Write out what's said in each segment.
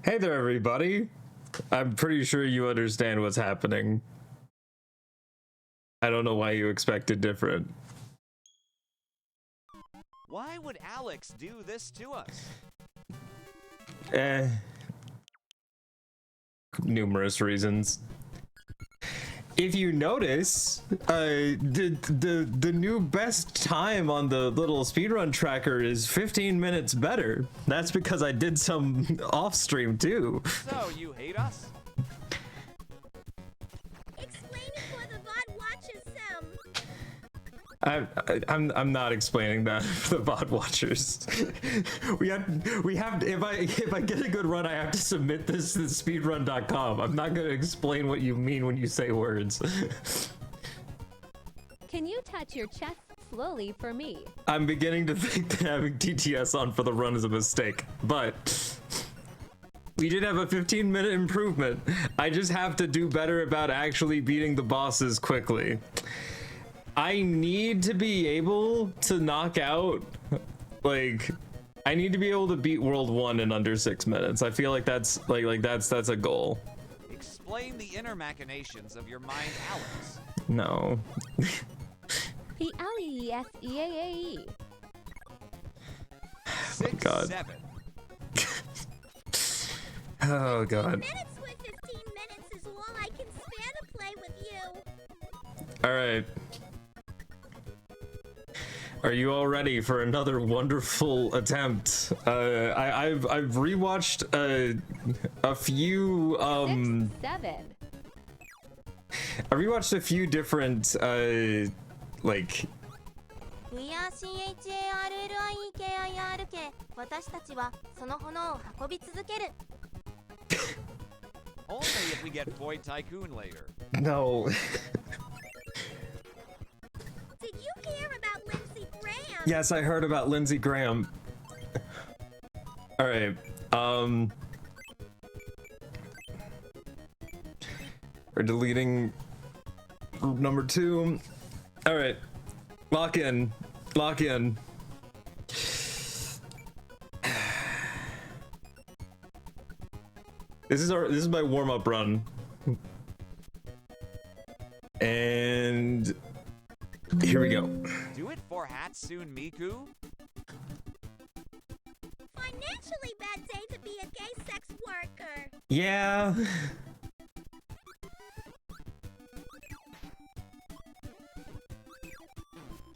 Hey there, everybody. I'm pretty sure you understand what's happening. I don't know why you expected different. Why would Alex do this to us? Numerous reasons. If you notice, the new best time on the little speedrun tracker is 15 minutes better. That's because I did some off stream too. So you hate us? Explain it for the VOD watchers, I'm not explaining that for the VOD watchers. we have if I get a good run, I have to submit this to speedrun.com. I'm not gonna explain what you mean when you say words. Can you touch your chest slowly for me? I'm beginning to think that having TTS on for the run is a mistake, but we did have a 15-minute improvement. I just have to do better about actually beating the bosses quickly. I need to be able to knock out, like, I need to be able to beat World 1 in under 6 minutes. I feel like that's that's a goal. Explain the inner machinations of your mind, Alex. No. P-L-E-S-E-A-A-E. Six, God. 7. Oh God. minutes with 15 minutes is all I can spare to play with you. All right. Are you all ready for another wonderful attempt? I've rewatched a few 7. I rewatched a few different like VRCHARLIKIRK 私たちはその炎を運び続ける Only if we get Boy Tycoon later. no. Did you hear about Lindsey Graham? Yes, I heard about Lindsey Graham. All right. We're deleting number 2. All right. Lock in. Lock in. This is my warm-up run. And here we go. Do it for Hatsune Miku? Financially bad day to be a gay sex worker. Yeah.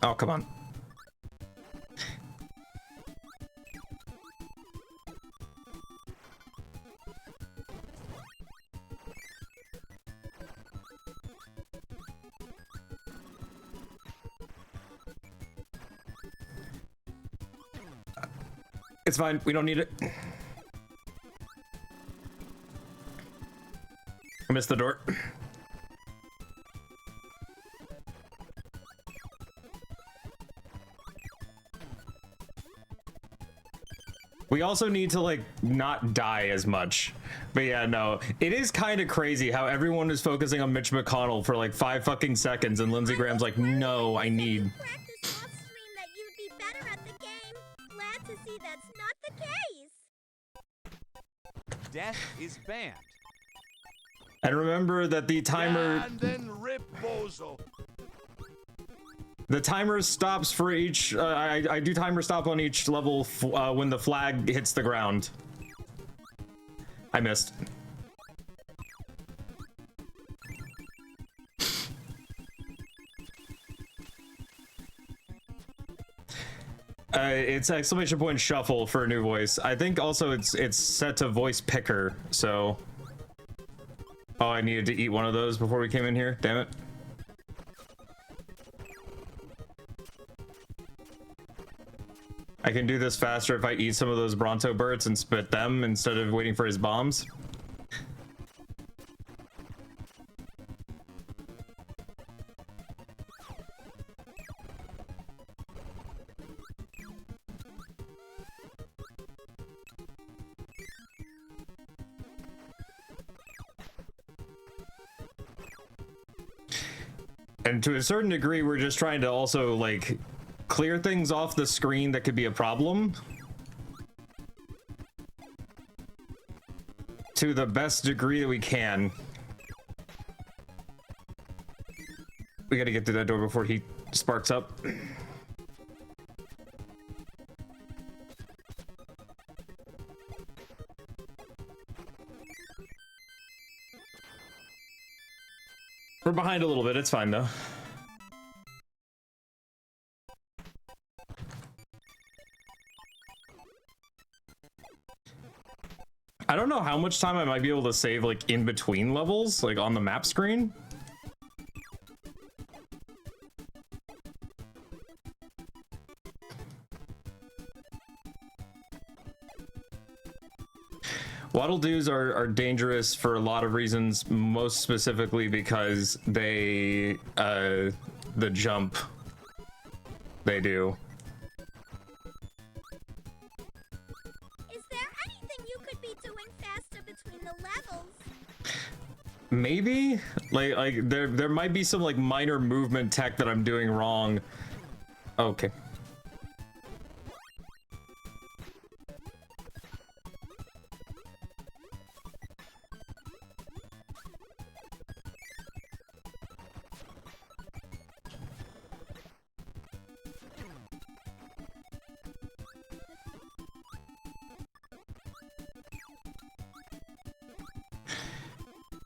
Oh, come on. It's fine. We don't need it. I missed the door. We also need to like not die as much. But yeah, no, it is kind of crazy how everyone is focusing on Mitch McConnell for like 5 fucking seconds and Lindsey Graham's like, no, I need. Practice off stream that you'd be better at the game. Glad to see that's not the case. Death is banned. And remember that the timer. And then rip Bozo. The timer stops for each. I do timer stop on each level when the flag hits the ground. I missed. It's exclamation point shuffle for a new voice. I think also it's set to voice picker. So. Oh, I needed to eat one of those before we came in here. Damn it. I can do this faster if I eat some of those Bronto birds and spit them instead of waiting for his bombs. And to a certain degree, we're just trying to also like clear things off the screen that could be a problem. to the best degree that we can. We gotta get through that door before he sparks up. We're behind a little bit, it's fine though. I don't know how much time I might be able to save like in between levels, like on the map screen. Waddle doos are dangerous for a lot of reasons, most specifically because they, the jump they do. Is there anything you could be doing faster between the levels? Maybe? Like there might be some like minor movement tech that I'm doing wrong. Okay.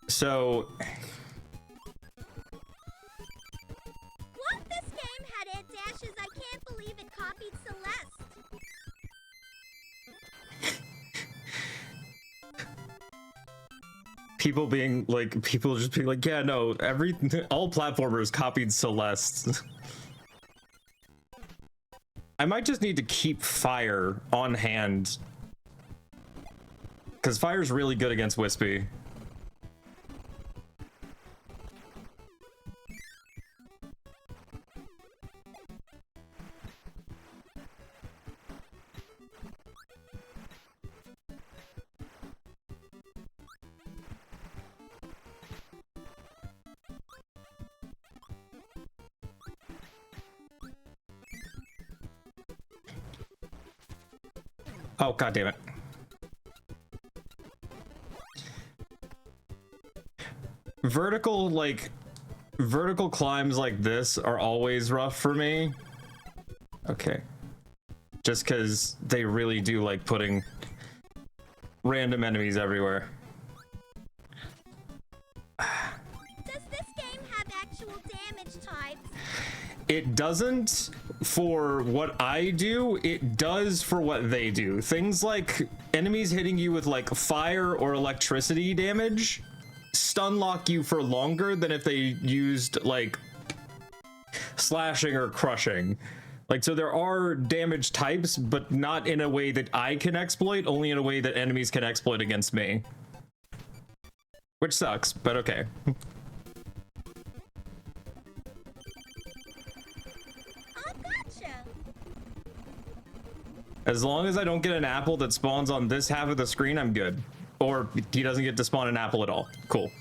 So What? This game had air dashes. I can't believe it copied Celeste. people just being like, yeah, no, all platformers copied Celeste. I might just need to keep fire on hand, because fire's really good against Wispy. Oh, god damn it. Vertical climbs like this are always rough for me. Okay. Just because they really do like putting random enemies everywhere. Does this game have actual damage types? It doesn't for what I do, it does for what they do. Things like enemies hitting you with like fire or electricity damage stun lock you for longer than if they used like slashing or crushing. Like, so there are damage types, but not in a way that I can exploit, only in a way that enemies can exploit against me. Which sucks, but okay. As long as I don't get an apple that spawns on this half of the screen, I'm good. Or he doesn't get to spawn an apple at all. Cool.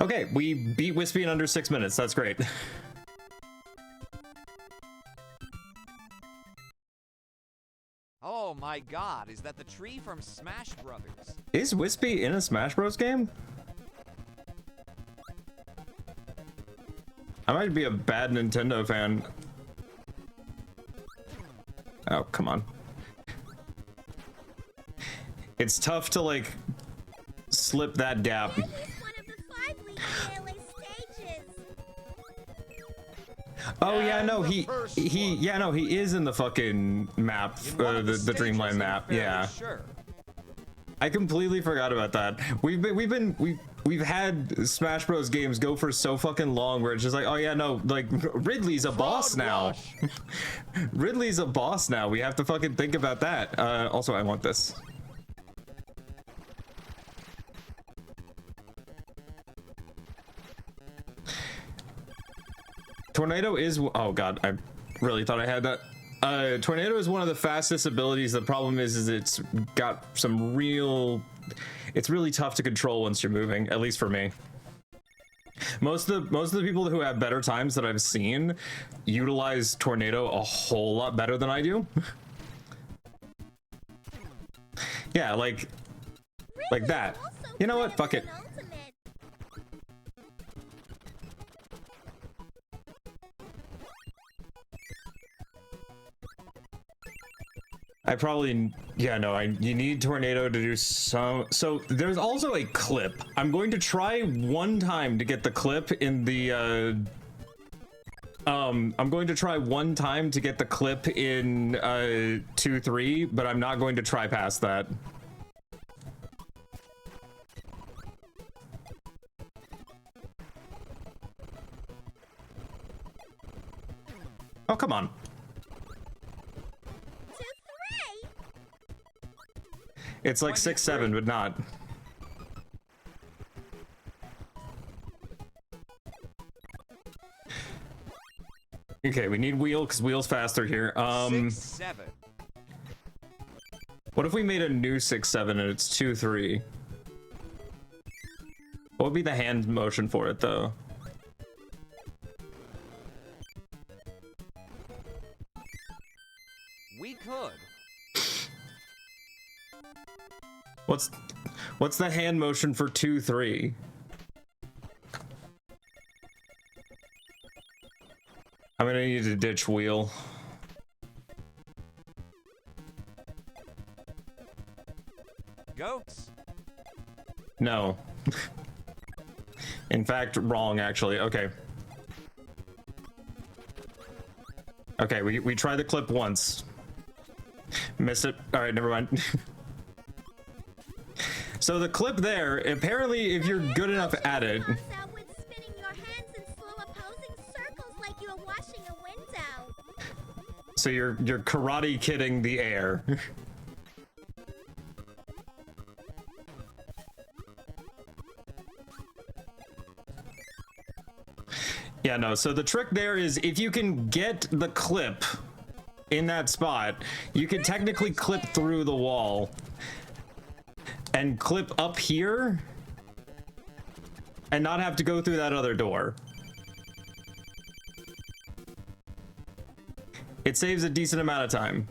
Okay, we beat Wispy in under 6 minutes. That's great. Oh my god, is that the tree from Smash Brothers? Is Wispy in a Smash Bros game? I might be a bad Nintendo fan. Oh, come on. It's tough to, like, slip that gap. Maybe it's one of the 5 lead melee stages. Oh, yeah, no, he is in the fucking map, the Dreamland map, yeah. Sure. I completely forgot about that. We've had Smash Bros games go for so fucking long where it's just like, oh yeah, no, like Ridley's a boss now. Ridley's a boss now. We have to fucking think about that. Also, I want this. Tornado is, oh god, I really thought I had that. Tornado is one of the fastest abilities. The problem is it's got some real, it's really tough to control once you're moving, at least for me. Most of the people who have better times that I've seen utilize Tornado a whole lot better than I do. Yeah, like Like that. You know what? Fuck it. I probably, yeah, no, you need tornado to do some. So there's also a clip. I'm going to try one time to get the clip in the, I'm going to try one time to get the clip in 2-3, but I'm not going to try past that. Oh, come on. It's like 6-7, but not. Okay, we need wheel because wheel's faster here. 6-7. What if we made a new 6-7 and it's 2-3? What would be the hand motion for it though? We could. What's the hand motion for 2-3? I'm gonna need to ditch wheel. Goats. No. In fact, wrong actually. Okay. Okay, we try the clip once. Missed it. All right, never mind. So the clip there, apparently if you're good enough at it. So you're karate kidding the air. Yeah, no, so the trick there is if you can get the clip in that spot, you can technically clip through the wall and clip up here and not have to go through that other door. It saves a decent amount of time.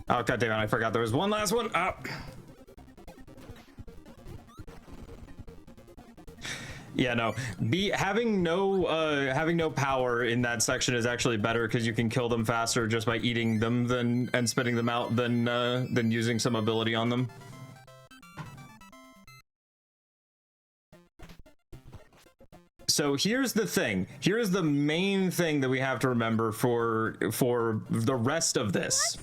Oh, god damn it, I forgot there was one last one. Oh. Yeah, no. Having no power in that section is actually better because you can kill them faster just by eating them and spitting them out than using some ability on them. So here's the thing. Here's the main thing that we have to remember for the rest of this.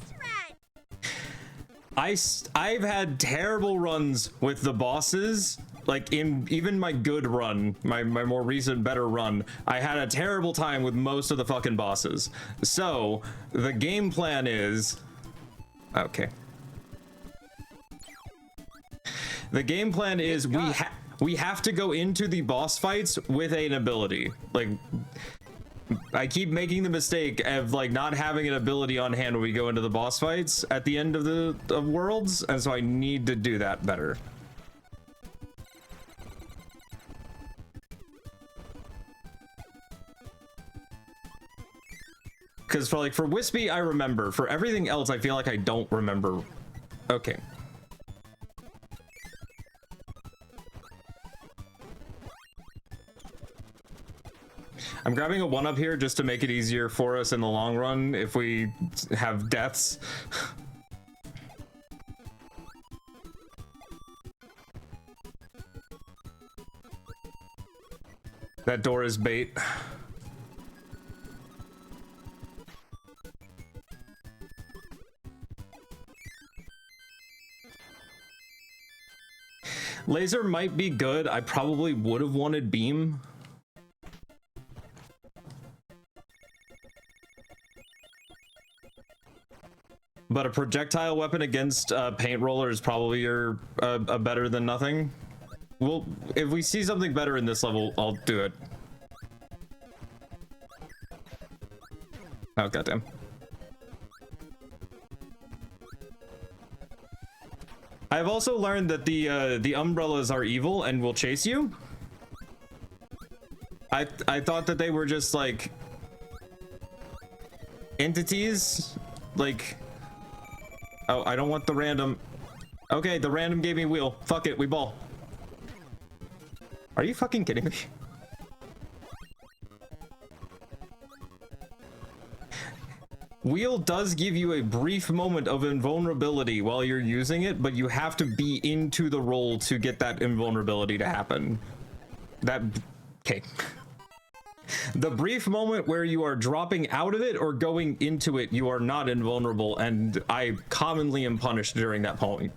I've had terrible runs with the bosses. Like in even my good run, my more recent better run, I had a terrible time with most of the fucking bosses. So the game plan is okay. The game plan is we have to go into the boss fights with an ability. Like I keep making the mistake of like not having an ability on hand when we go into the boss fights at the end of the worlds, and so I need to do that better. Because for Wispy, I remember. For everything else, I feel like I don't remember. Okay. I'm grabbing a 1-up here just to make it easier for us in the long run if we have deaths. That door is bait. Laser might be good. I probably would have wanted beam. But a projectile weapon against paint roller is probably a better than nothing. Well, if we see something better in this level, I'll do it. Oh, goddamn. I've also learned that the umbrellas are evil and will chase you. I thought that they were just like entities, like, oh, I don't want the random. Okay, the random gave me wheel. Fuck it, we ball. Are you fucking kidding me? Wheel does give you a brief moment of invulnerability while you're using it, but you have to be into the role to get that invulnerability to happen. Okay. The brief moment where you are dropping out of it or going into it, you are not invulnerable, and I commonly am punished during that point.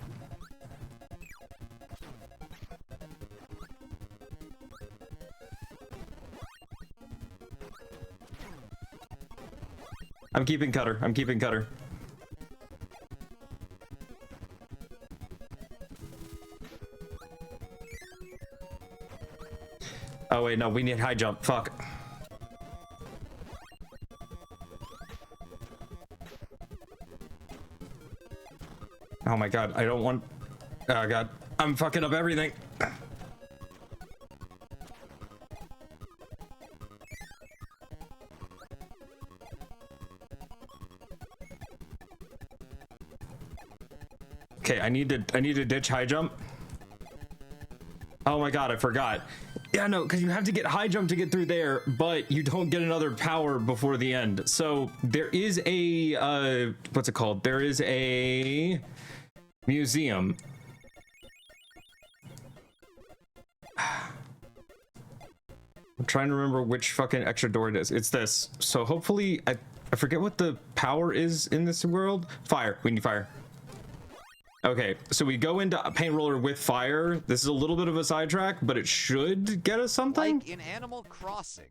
I'm keeping cutter. I'm keeping cutter. Oh wait, no, we need high jump. Fuck. Oh my god, I don't want... Oh god, I'm fucking up everything. Okay, I need to ditch high jump. Oh my god, I forgot. Yeah, no, because you have to get high jump to get through there, but you don't get another power before the end. So there is a what's it called? There is a museum. I'm trying to remember which fucking extra door it is. It's this. So hopefully, I forget what the power is in this world. Fire. We need fire. Okay, so we go into a paint roller with fire. This is a little bit of a sidetrack, but it should get us something. Like in Animal Crossing.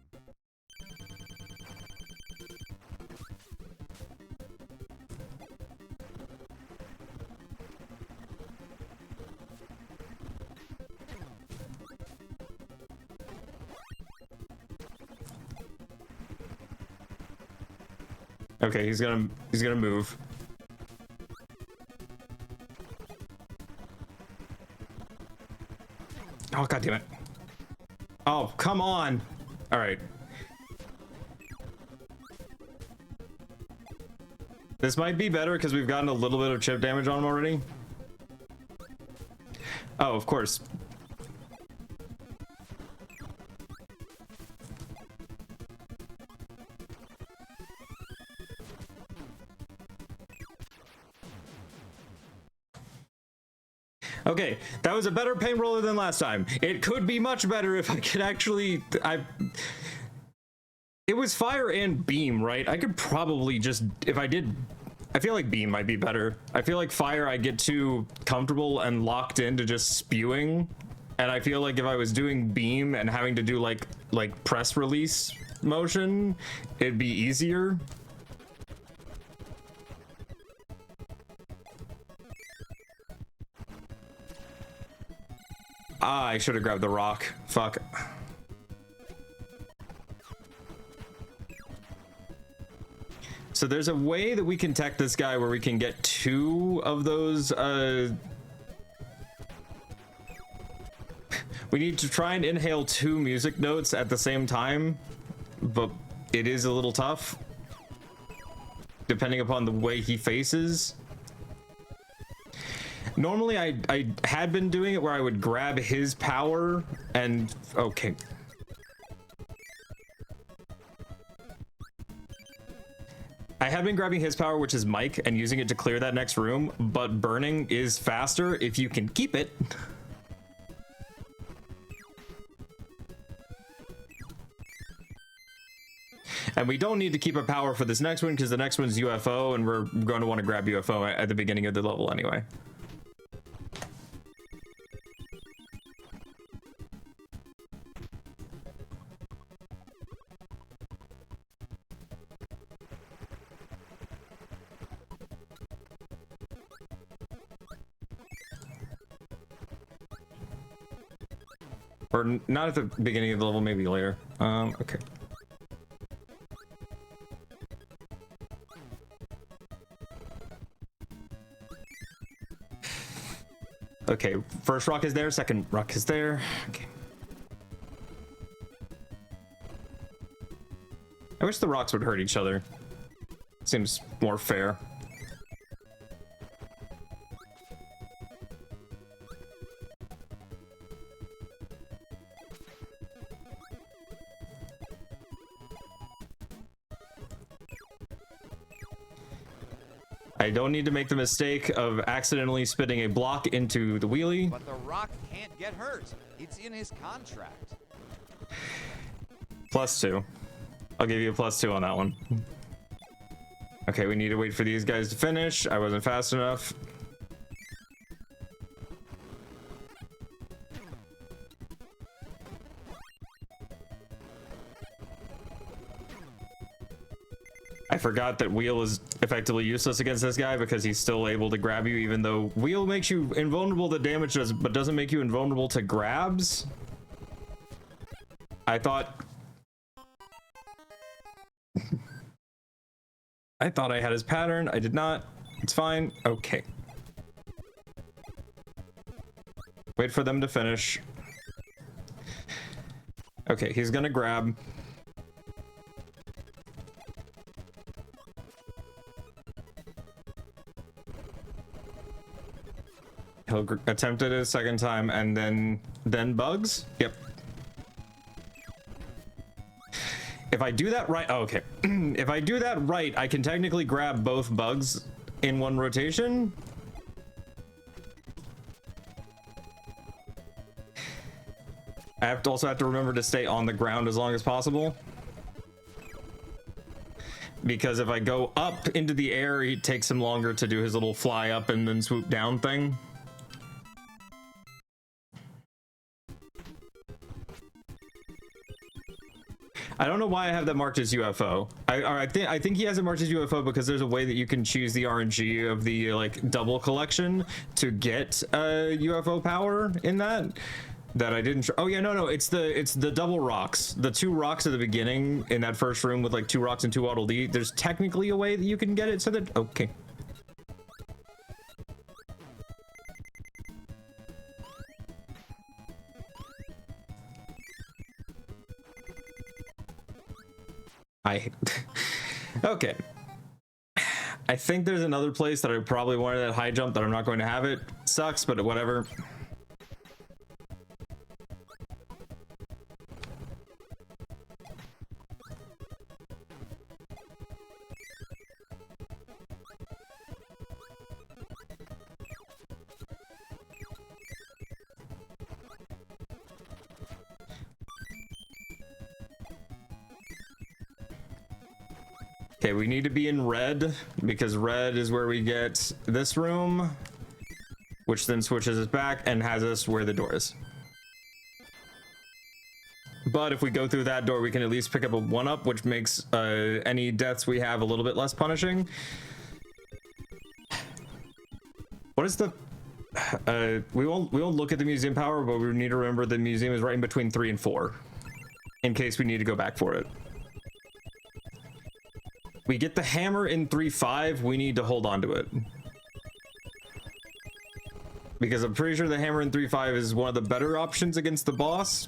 Okay, he's gonna move. Oh, god damn it. Oh, come on. All right. This might be better because we've gotten a little bit of chip damage on him already. Oh, of course. Okay, that was a better paint roller than last time. It could be much better if I could actually... It was fire and beam, right? I could probably just... If I did... I feel like beam might be better. I feel like fire, I get too comfortable and locked into just spewing. And I feel like if I was doing beam and having to do like press release motion, it'd be easier. Ah, I should have grabbed the rock. Fuck. So there's a way that we can tech this guy where we can get 2 of those, we need to try and inhale 2 music notes at the same time, but it is a little tough, depending upon the way he faces. Normally, I had been doing it where I would grab his power and... Okay. I have been grabbing his power, which is Mike, and using it to clear that next room, but burning is faster if you can keep it. And we don't need to keep a power for this next one because the next one's UFO, and we're going to want to grab UFO at the beginning of the level anyway. Or not at the beginning of the level, maybe later. Okay. Okay, first rock is there, second rock is there. Okay. I wish the rocks would hurt each other. Seems more fair. I don't need to make the mistake of accidentally spitting a block into the wheelie. But the rock can't get hurt. It's in his contract. +2. I'll give you a +2 on that one. Okay, we need to wait for these guys to finish. I wasn't fast enough. I forgot that Wheel is effectively useless against this guy because he's still able to grab you, even though Wheel makes you invulnerable to damage, but doesn't make you invulnerable to grabs. I thought I had his pattern. I did not. It's fine. Okay. Wait for them to finish. Okay, he's gonna grab. He'll attempt it a second time and then bugs. Yep. If I do that right, oh, okay. If I do that right, I can technically grab both bugs in one rotation. I also have to remember to stay on the ground as long as possible. Because if I go up into the air, it takes him longer to do his little fly up and then swoop down thing. I don't know why I have that marked as UFO. I think he has it marked as UFO because there's a way that you can choose the RNG of the like double collection to get UFO power in that I didn't. Oh yeah, no, it's the double rocks, the 2 rocks at the beginning in that first room with like 2 rocks and 2 Waddle Dee. There's technically a way that you can get it so that okay. Okay. I think there's another place that I probably wanted that high jump that I'm not going to have it. Sucks, but whatever. Okay, we need to be in red because red is where we get this room, which then switches us back and has us where the door is. But if we go through that door, we can at least pick up a 1-up, which makes any deaths we have a little bit less punishing. What is the... we won't look at the museum power, but we need to remember the museum is right in between 3 and 4 in case we need to go back for it. We get the hammer in 3-5, we need to hold on to it. Because I'm pretty sure the hammer in 3-5 is one of the better options against the boss.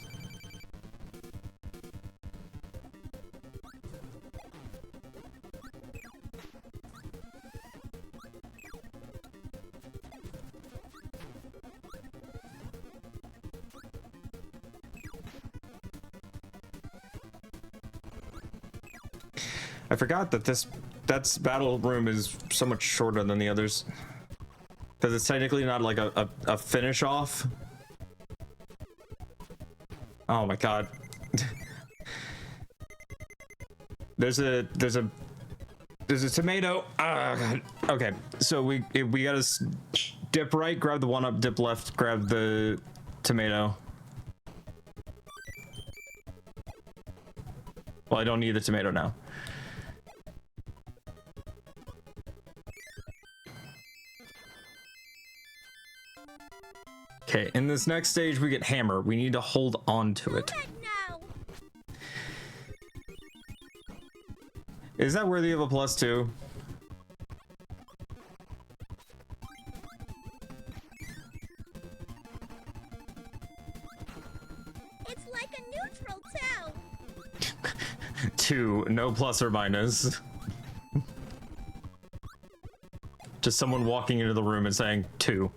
I forgot that that's battle room is so much shorter than the others. Because it's technically not like a finish off. Oh my god. There's a tomato. God. Okay, so we gotta dip right, grab the 1-up, dip left, grab the tomato. Well, I don't need the tomato now. Okay, in this next stage, we get hammer. We need to hold on to it. No. Is that worthy of a +2? a neutral too. 2, no plus or minus. Just someone walking into the room and saying 2.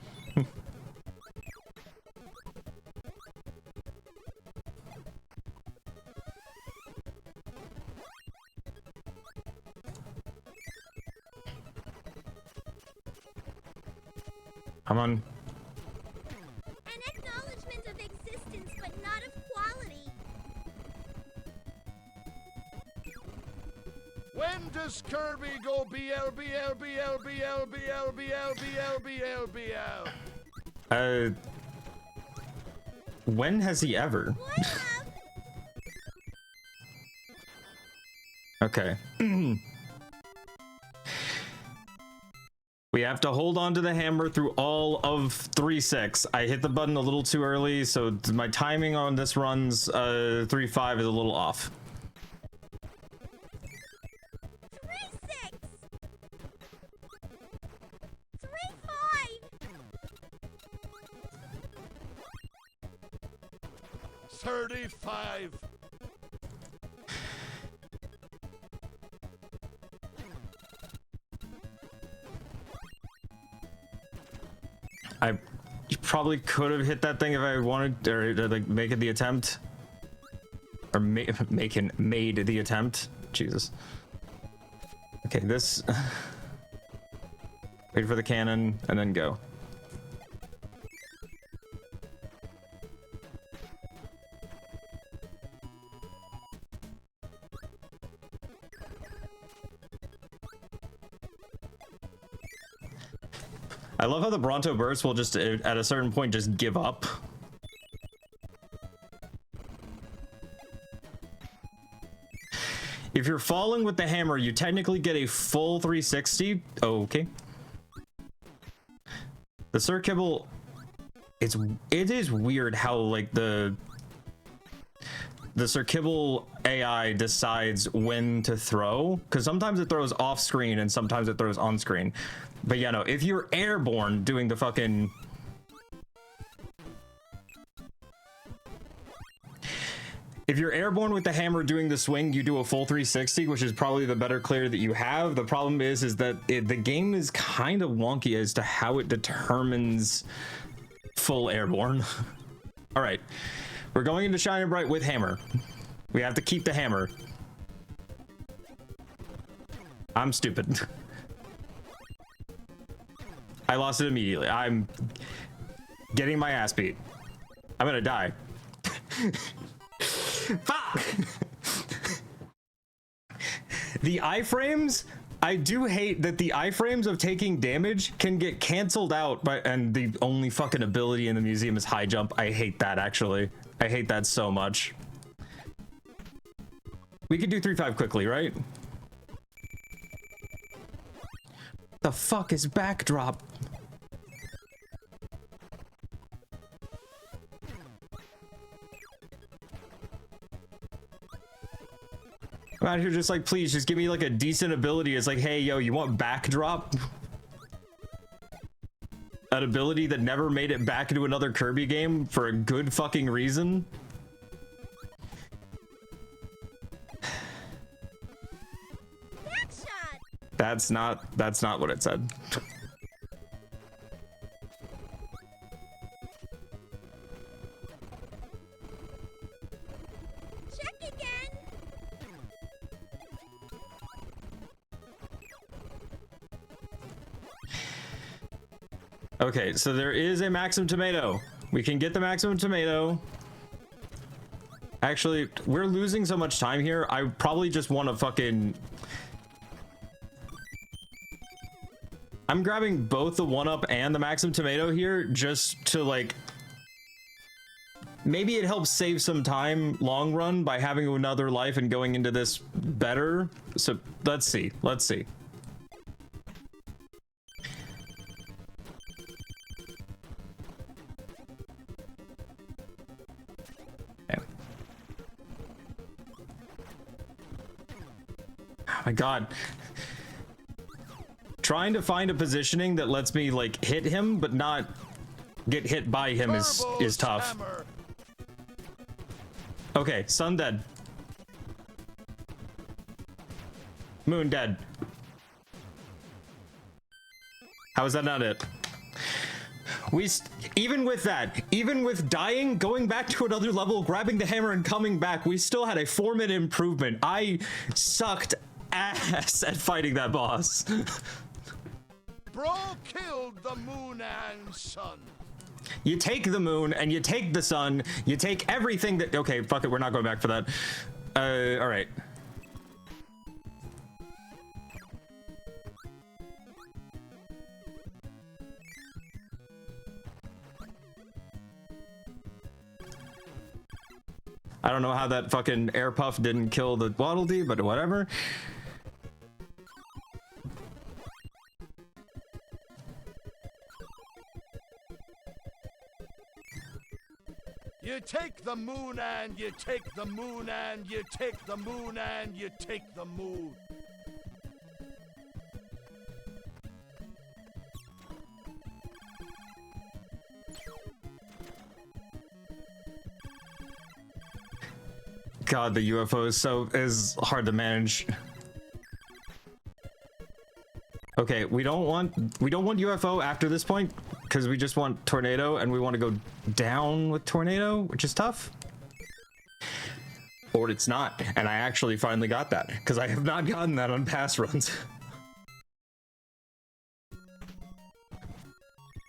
Come on. An acknowledgement of existence, but not of quality. When does Kirby go BLBLBLBLBLBLBLBLBL? When has he ever? What up? Okay. We have to hold on to the hammer through all of 3-6. I hit the button a little too early, so my timing on this run's 3-5 is a little off. 3-6. 3-5. 35. I probably could have hit that thing if I wanted, or like make it the attempt, or made the attempt. Jesus. Okay, this. Wait for the cannon and then go. I love how the Bronto burst will just, at a certain point, just give up. If you're falling with the hammer, you technically get a full 360. Okay. The Sir Kibble, it is weird how like the Sir Kibble AI decides when to throw, because sometimes it throws off screen and sometimes it throws on screen. But yeah, no, if you're airborne doing the fucking... If you're airborne with the hammer doing the swing, you do a full 360, which is probably the better clear that you have. The problem is that the game is kind of wonky as to how it determines full airborne. All right, we're going into Shining Bright with hammer. We have to keep the hammer. I'm stupid. I lost it immediately. I'm getting my ass beat. I'm gonna die. Fuck! The iframes, I do hate that the iframes of taking damage can get canceled out by, and the only fucking ability in the museum is high jump. I hate that, actually. I hate that so much. We could do 3-5 quickly, right? The fuck is backdrop? I'm out here just like, please, just give me like a decent ability. It's like, hey, yo, you want backdrop? An ability that never made it back into another Kirby game for a good fucking reason? That's not what it said. Check again. Okay, so there is a maximum tomato. We can get the maximum tomato. Actually, we're losing so much time here. I probably just want to fucking... I'm grabbing both the 1-up and the maximum tomato here just to like... Maybe it helps save some time long run by having another life and going into this better. So let's see. Let's see. Okay. Oh my god. Trying to find a positioning that lets me like hit him but not get hit by him is tough. Okay, sun dead. Moon dead. How is that not it? Even with that, even with dying, going back to another level, grabbing the hammer and coming back, we still had a 4-minute improvement. I sucked ass at fighting that boss. Bro killed the moon and sun. You take the moon and you take the sun, you take everything that... Okay, fuck it, we're not going back for that. All right. I don't know how that fucking air puff didn't kill the Waddle Dee, but whatever. You take the moon and you take the moon and you take the moon and you take the moon. God, the UFO is hard to manage. Okay, we don't want UFO after this point because we just want tornado and we want to go down with tornado, which is tough. Or it's not, and I actually finally got that because I have not gotten that on past runs.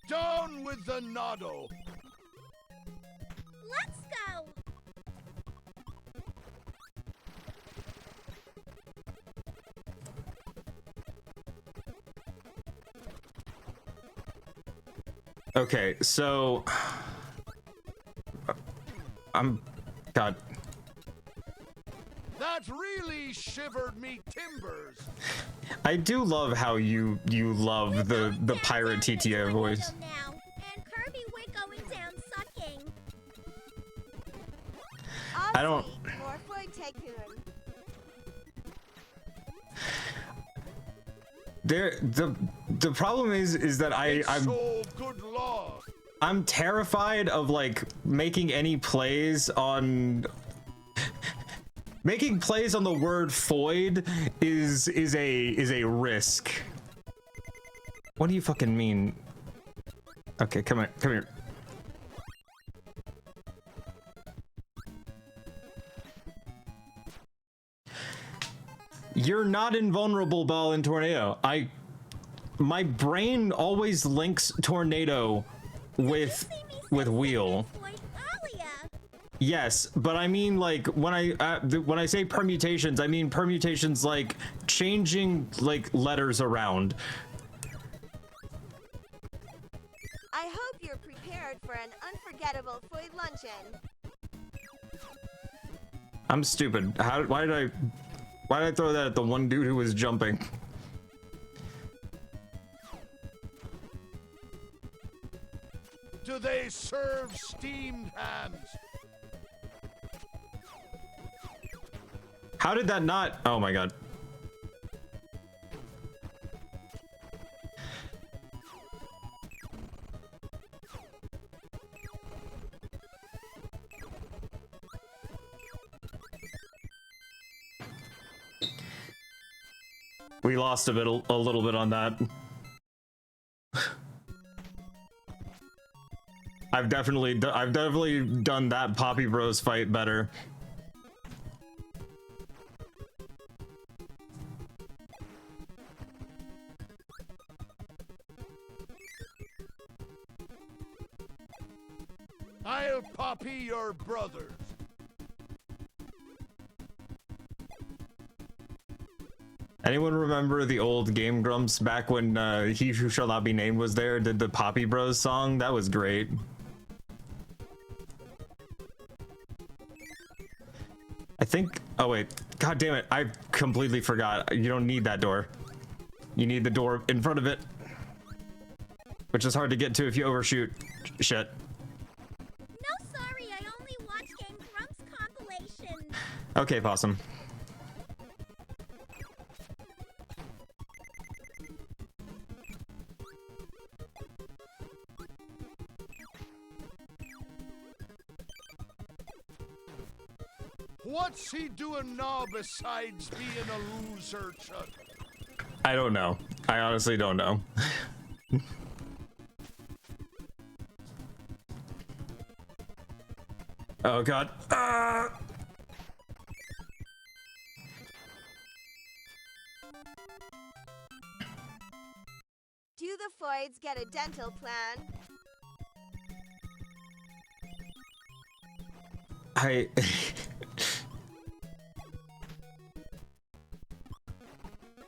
Down with the Nado. Let's go. Okay, so God. That really shivered me timbers. I do love how you love the pirate TTA voice. Now, and Kirby, we're going down sucking. I don't. More for Tycoon. The problem is that I'm So good lord. I'm terrified of like making any plays on the word foid is a risk. What do you fucking mean? Okay, come here. You're not invulnerable, Ball and Tornado. My brain always links Tornado with Wheel. Yes, but I mean like when I say permutations, I mean permutations like changing like letters around. I hope you're prepared for an unforgettable food luncheon. I'm stupid. Why did I throw that at the one dude who was jumping? Do they serve steamed hams? How did that not? Oh my god. We lost a little bit on that. I've definitely done that Poppy Bros fight better. I'll poppy your brothers. Anyone remember the old Game Grumps back when He Who Shall Not Be Named was there, did the Poppy Bros song? That was great. I think, oh wait, god damn it, I completely forgot. You don't need that door. You need the door in front of it, which is hard to get to if you overshoot shit. No, sorry, I only watched Game Grumps compilation. Okay, Possum. What's he doing now besides being a loser, Chuck? I don't know. I honestly don't know. Oh god. Do the Floyds get a dental plan?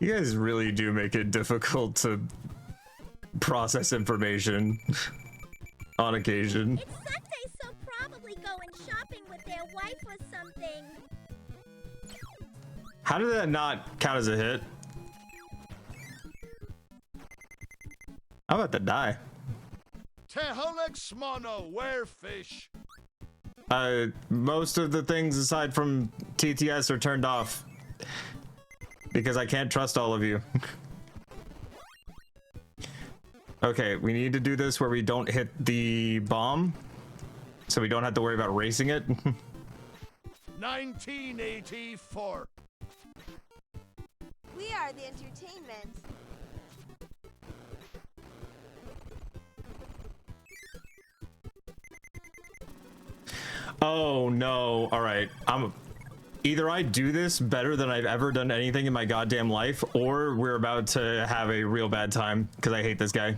You guys really do make it difficult to process information on occasion. It's Sunday, so probably going shopping with their wife or something. How did that not count as a hit? I'm about to die. Tehalex mono, where fish? Most of the things aside from TTS are turned off. Because I can't trust all of you. Okay, we need to do this where we don't hit the bomb. So we don't have to worry about racing it. 1984. We are the entertainment. Oh no, alright. Either I do this better than I've ever done anything in my goddamn life, or we're about to have a real bad time, because I hate this guy.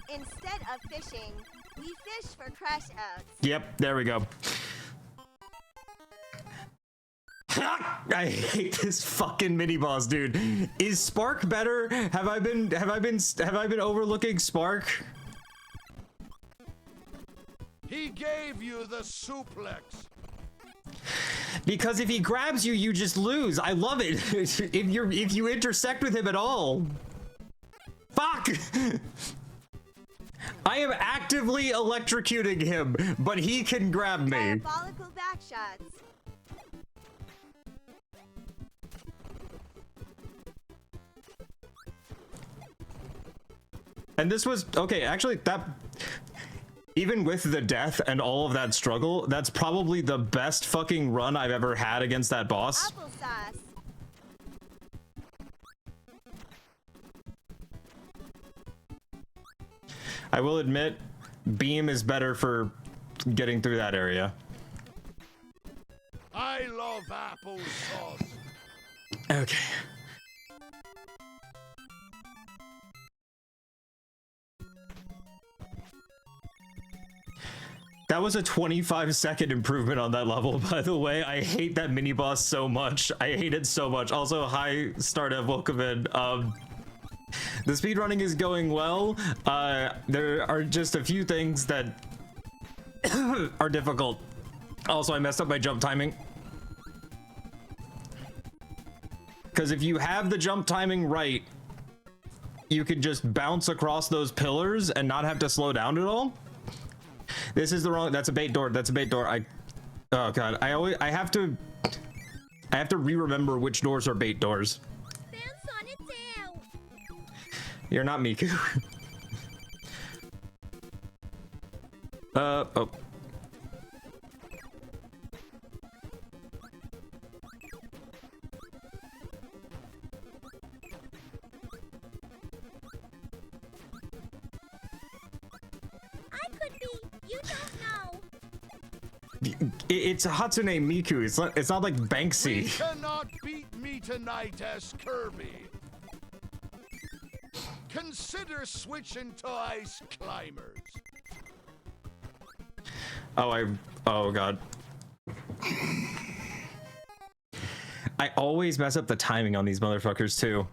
Instead of fishing, we fish for crash outs. Yep, there we go. I hate this fucking mini boss, dude. Is Spark better? Have I been overlooking Spark? He gave you the suplex. Because if he grabs you, you just lose. I love it. if you intersect with him at all. Fuck! I am actively electrocuting him, but he can grab me. Diabolical backshots. And this was okay, actually that even with the death and all of that struggle, that's probably the best fucking run I've ever had against that boss. Applesauce. I will admit, Beam is better for getting through that area. I love applesauce. Okay. That was a 25-second improvement on that level, by the way. I hate that mini boss so much. I hate it so much. Also, hi, Stardev, welcome in. The speedrunning is going well. There are just a few things that are difficult. Also, I messed up my jump timing. Because if you have the jump timing right, you can just bounce across those pillars and not have to slow down at all. This is the wrong. That's a bait door. That's a bait door. Oh god. I have to re-remember which doors are bait doors. Bounce on it down. You're not Miku. Oh. I could be. You don't know. It's Hatsune Miku. It's not like We Banksy. cannot beat me tonight as Kirby. Consider switching to ice climbers. Oh god. I always mess up the timing on these motherfuckers too.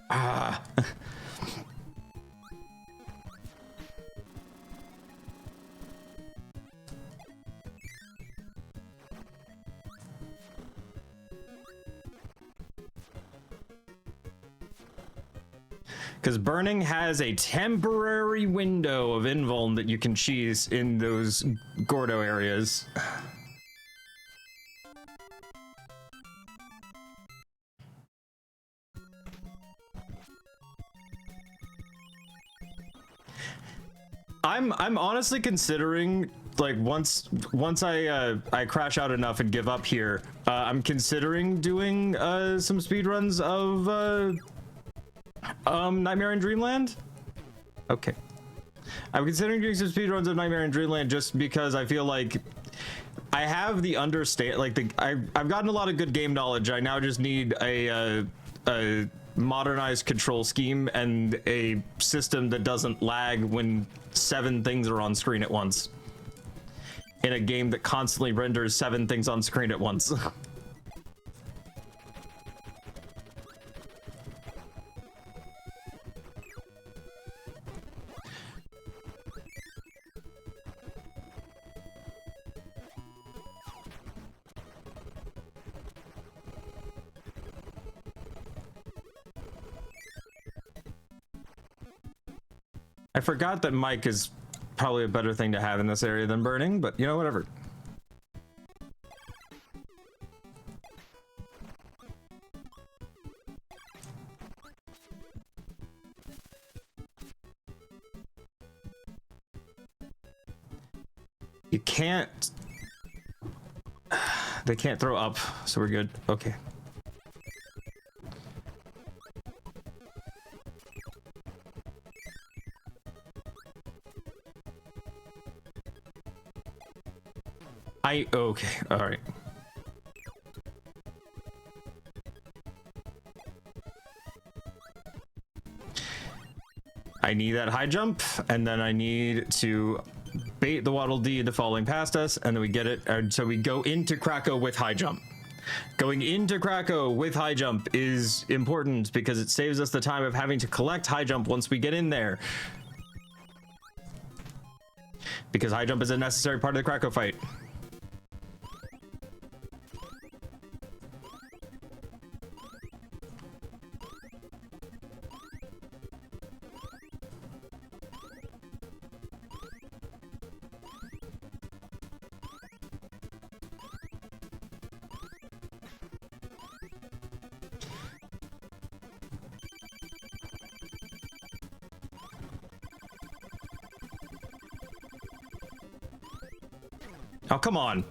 Ah. Because burning has a temporary window of invuln that you can cheese in those Gordo areas. I'm honestly considering, like, once I crash out enough and give up here, I'm considering doing some speedruns of Nightmare in Dreamland. Okay. I'm considering doing some speedruns of Nightmare in Dreamland just because I feel like I have the I've gotten a lot of good game knowledge. I now just need a modernized control scheme and a system that doesn't lag when 7 things are on screen at once. In a game that constantly renders 7 things on screen at once. I forgot that Mike is probably a better thing to have in this area than burning, but you know, whatever. You can't... They can't throw up, so we're good. Okay. Okay, all right. I need that high jump, and then I need to bait the Waddle Dee into falling past us, and then we get it. And so we go into Krakow with high jump. Going into Krakow with high jump is important because it saves us the time of having to collect high jump once we get in there. Because high jump is a necessary part of the Krakow fight. Oh, come on.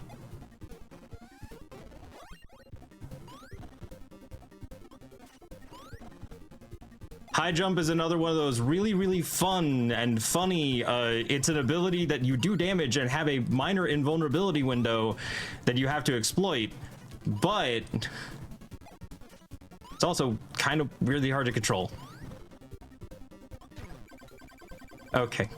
High jump is another one of those really fun and funny. It's an ability that you do damage and have a minor invulnerability window that you have to exploit, but it's also kind of really hard to control. Okay.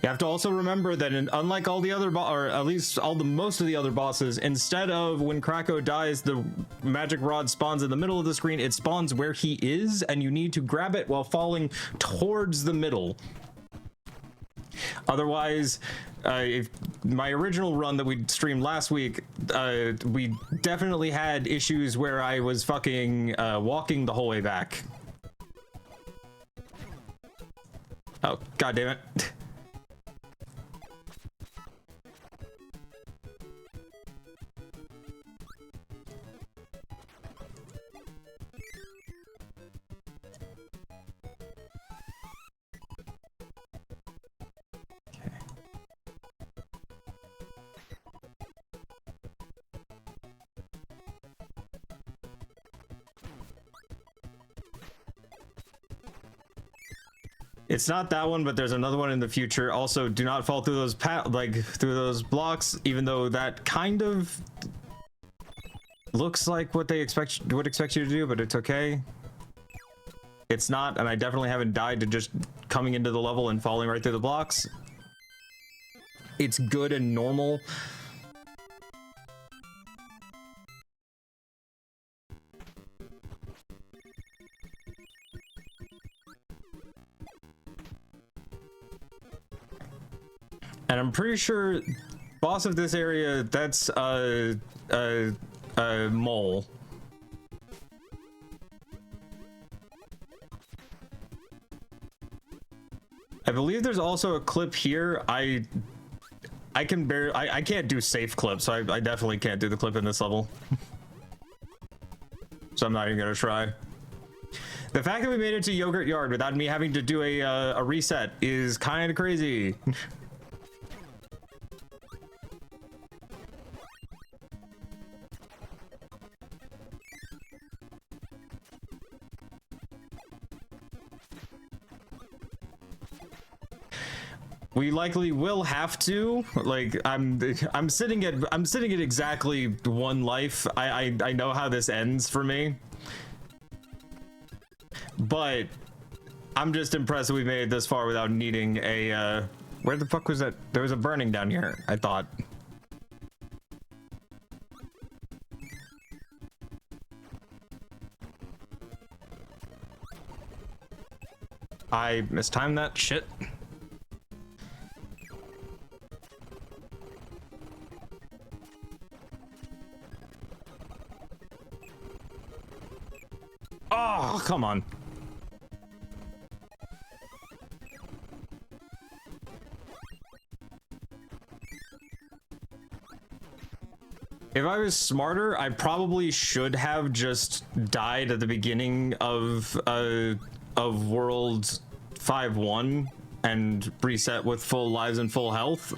You have to also remember that unlike all the other or at least most of the other bosses, instead of when Krakow dies, the magic rod spawns in the middle of the screen, it spawns where he is, and you need to grab it while falling towards the middle. Otherwise, if my original run that we streamed last week, we definitely had issues where I was fucking walking the whole way back. Oh, god damn it. It's not that one, but there's another one in the future. Also, do not fall through those through those blocks, even though that kind of looks like what they would expect you to do, but it's okay. It's not, and I definitely haven't died to just coming into the level and falling right through the blocks. It's good and normal. And I'm pretty sure boss of this area, that's a mole. I believe there's also a clip here. I can I can't do safe clips, so I definitely can't do the clip in this level. So I'm not even gonna try. The fact that we made it to Yogurt Yard without me having to do a reset is kind of crazy. We likely will have to. Like, I'm sitting at exactly 1 life. I know how this ends for me, but I'm just impressed that we made it this far without needing a where the fuck was that? There was a burning down here, I thought. I mistimed that shit. Oh, come on. If I was smarter, I probably should have just died at the beginning of World 5-1 and reset with full lives and full health.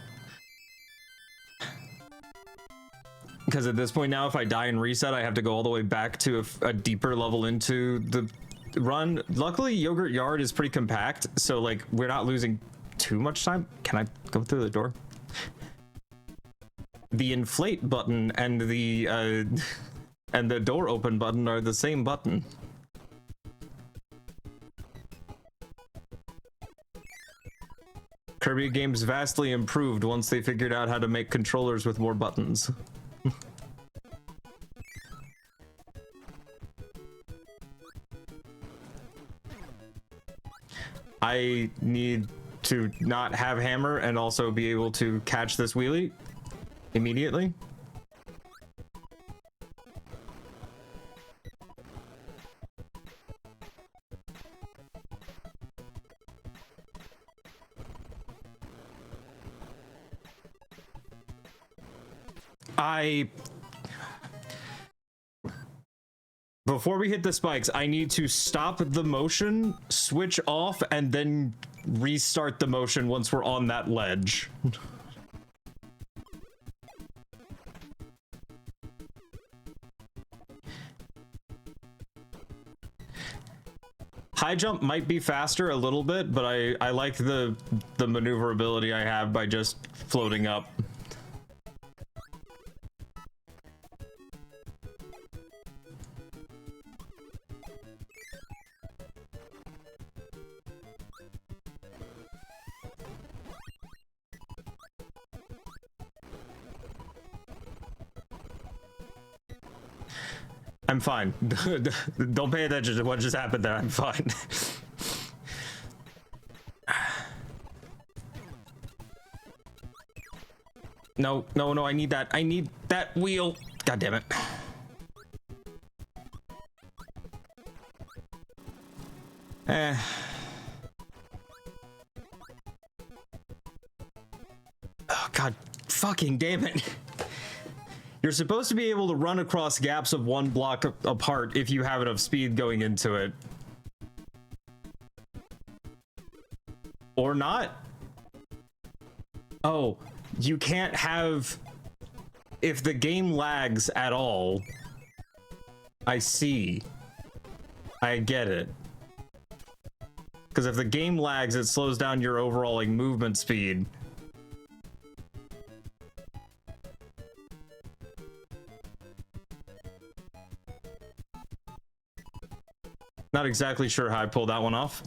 Because at this point now, if I die and reset, I have to go all the way back to a deeper level into the run. Luckily, Yogurt Yard is pretty compact, so like we're not losing too much time. Can I go through the door? The inflate button and the door open button are the same button. Kirby games vastly improved once they figured out how to make controllers with more buttons. I need to not have hammer and also be able to catch this wheelie immediately. Before we hit the spikes, I need to stop the motion, switch off, and then restart the motion once we're on that ledge. High jump might be faster a little bit, but I like the maneuverability I have by just floating up. I'm fine. Don't pay attention to what just happened there. I'm fine. No, no, no, I need that. I need that wheel. God damn it. Oh, God fucking damn it. You're supposed to be able to run across gaps of 1 block apart if you have enough speed going into it. Or not. Oh, you can't have... If the game lags at all... I see. I get it. Because if the game lags, it slows down your overall, like, movement speed. Not exactly sure how I pulled that one off.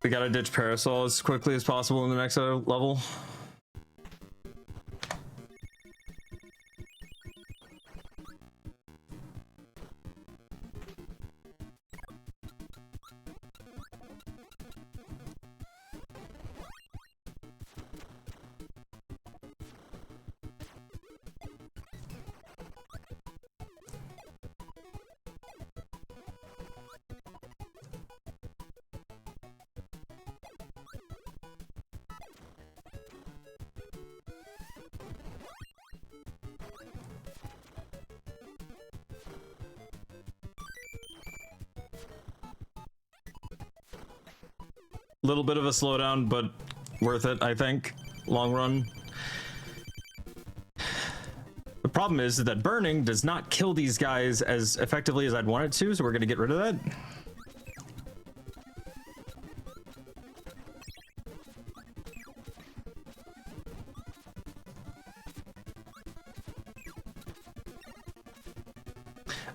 We gotta ditch Parasol as quickly as possible in the next level. Little bit of a slowdown, but worth it, I think. Long run. The problem is that burning does not kill these guys as effectively as I'd want it to, so we're gonna get rid of that.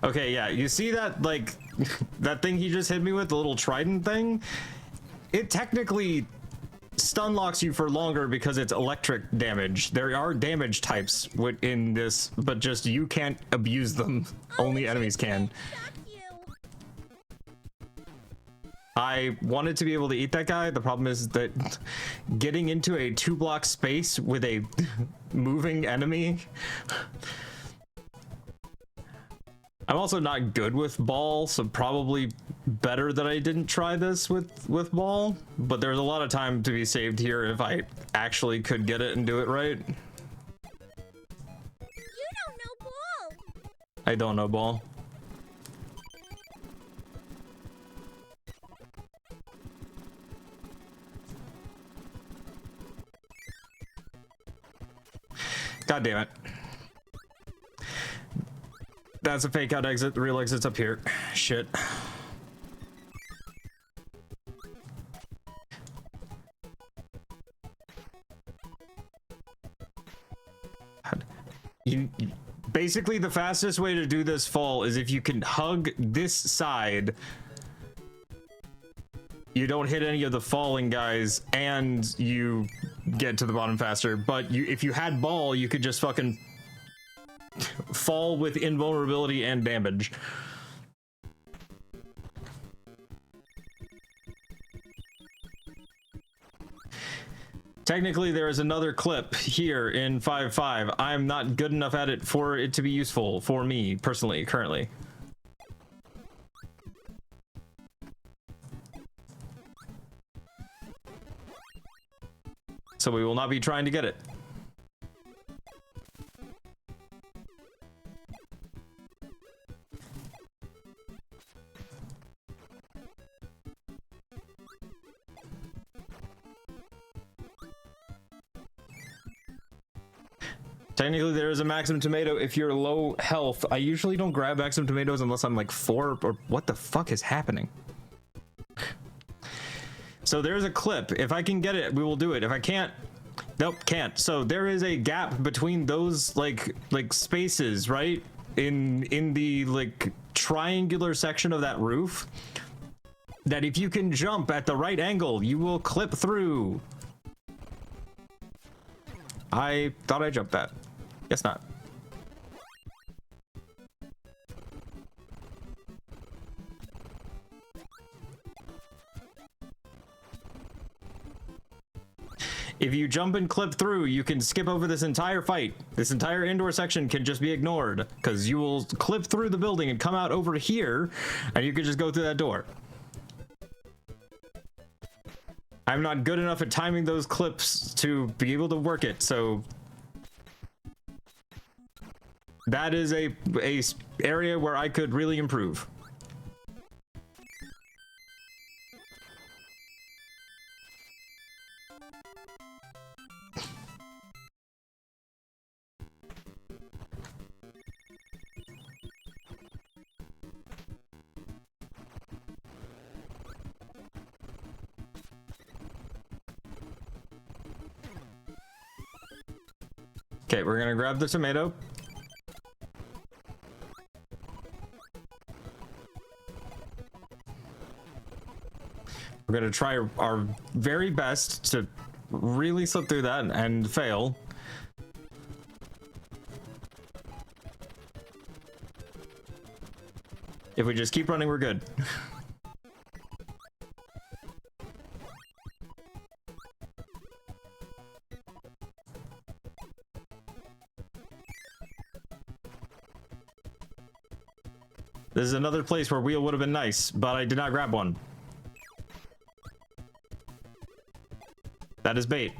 Okay, yeah, you see that, like, that thing he just hit me with, the little trident thing? It technically stun locks you for longer because it's electric damage. There are damage types in this, but just you can't abuse them. Only enemies can. Fuck you. I wanted to be able to eat that guy. The problem is that getting into a 2-block space with a moving enemy. I'm also not good with ball, so probably better that I didn't try this with ball. But there's a lot of time to be saved here if I actually could get it and do it right. You don't know ball. I don't know ball. God damn it. That's a fake out exit. The real exit's up here. Shit. Basically, the fastest way to do this fall is if you can hug this side. You don't hit any of the falling guys, and you get to the bottom faster. But if you had ball, you could just fucking fall with invulnerability and damage. Technically, there is another clip here in 5.5. I'm not good enough at it for it to be useful for me personally, currently. So we will not be trying to get it. Technically, there is a maximum tomato if you're low health. I usually don't grab maximum tomatoes unless I'm like 4 or what the fuck is happening? So there's a clip. If I can get it, we will do it. If I can't, nope, can't. So there is a gap between those like spaces, right? In the like triangular section of that roof. That if you can jump at the right angle, you will clip through. I thought I jumped that. Guess not. If you jump and clip through, you can skip over this entire fight. This entire indoor section can just be ignored because you will clip through the building and come out over here and you can just go through that door. I'm not good enough at timing those clips to be able to work it, so that is a area where I could really improve. Okay, we're gonna grab the tomato. We're gonna try our very best to really slip through that and fail. If we just keep running, we're good. This is another place where wheel would have been nice, but I did not grab one. That is bait.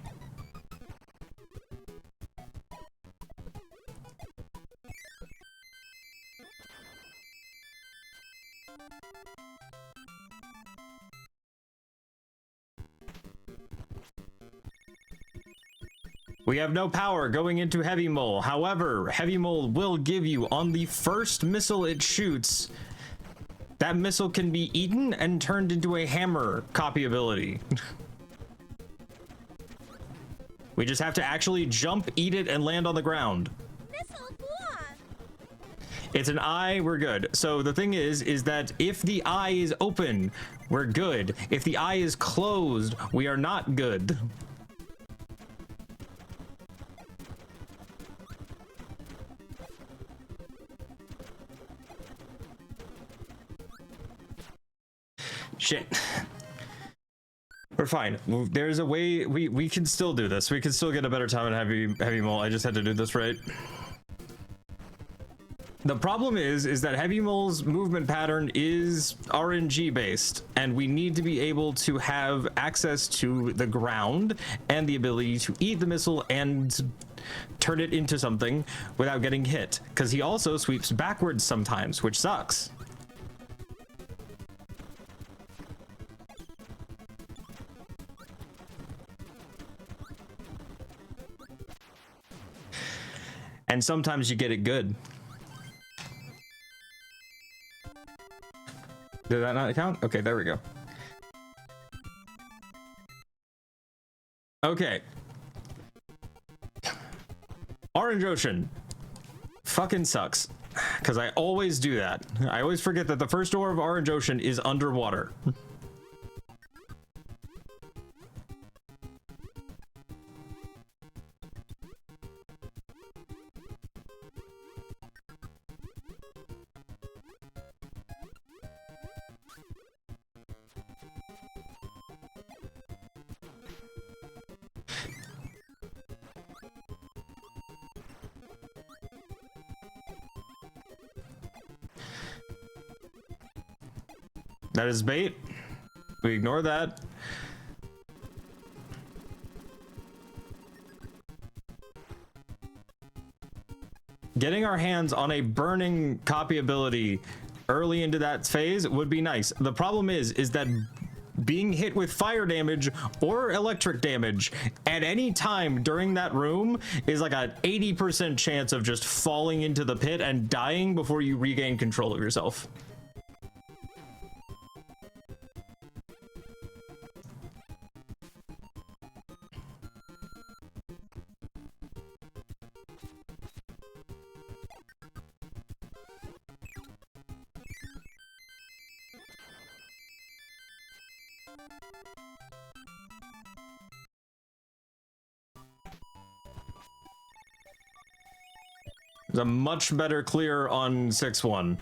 We have no power going into Heavy Mole. However, Heavy Mole will give you on the first missile it shoots. That missile can be eaten and turned into a hammer copy ability. We just have to actually jump, eat it, and land on the ground. Missile four. It's an eye, we're good. So the thing is that if the eye is open, we're good. If the eye is closed, we are not good. Shit. We're fine. There's a way we can still do this. We can still get a better time at heavy mole. I just had to do this right. The problem is that Heavy Mole's movement pattern is RNG based, and we need to be able to have access to the ground and the ability to eat the missile and turn it into something without getting hit, because he also sweeps backwards sometimes, which sucks. And sometimes you get it good. Did that not count? Okay, there we go. Okay. Orange Ocean. Fucking sucks. Because I always do that. I always forget that the first door of Orange Ocean is underwater. That is bait. We ignore that. Getting our hands on a burning copy ability early into that phase would be nice. The problem is that being hit with fire damage or electric damage at any time during that room is like an 80% chance of just falling into the pit and dying before you regain control of yourself. There's a much better clear on 6-1.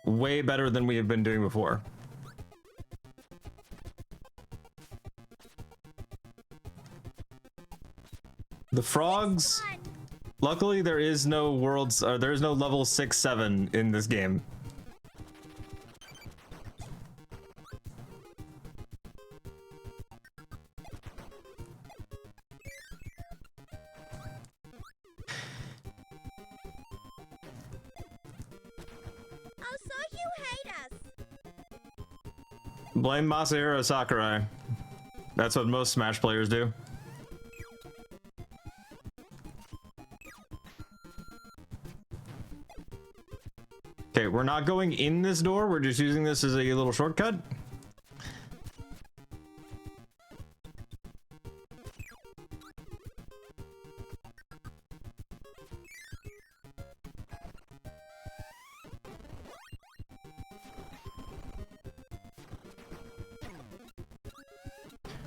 Way better than we have been doing before. The frogs, luckily there is no worlds, or there is no level 6-7 in this game. Blame Masahiro Sakurai. That's what most Smash players do. Okay, we're not going in this door. We're just using this as a little shortcut.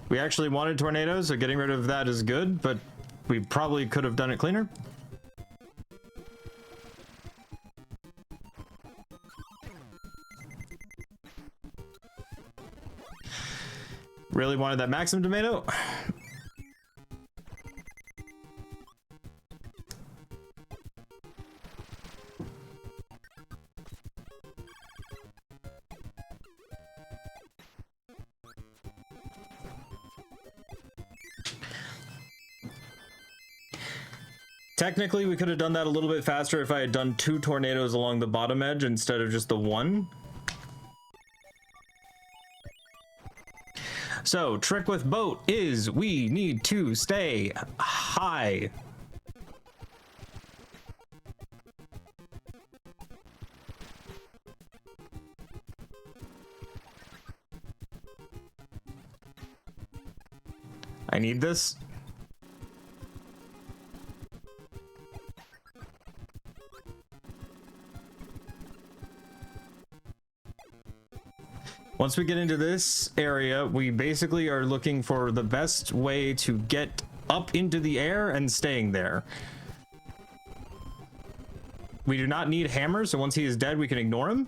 We actually wanted tornadoes, so getting rid of that is good, but we probably could have done it cleaner. Really wanted that Maxim tomato. Technically, we could have done that a little bit faster if I had done 2 tornadoes along the bottom edge instead of just the 1. So, trick with boat is we need to stay high. I need this. Once we get into this area, we basically are looking for the best way to get up into the air and staying there. We do not need hammers, so once he is dead, we can ignore him.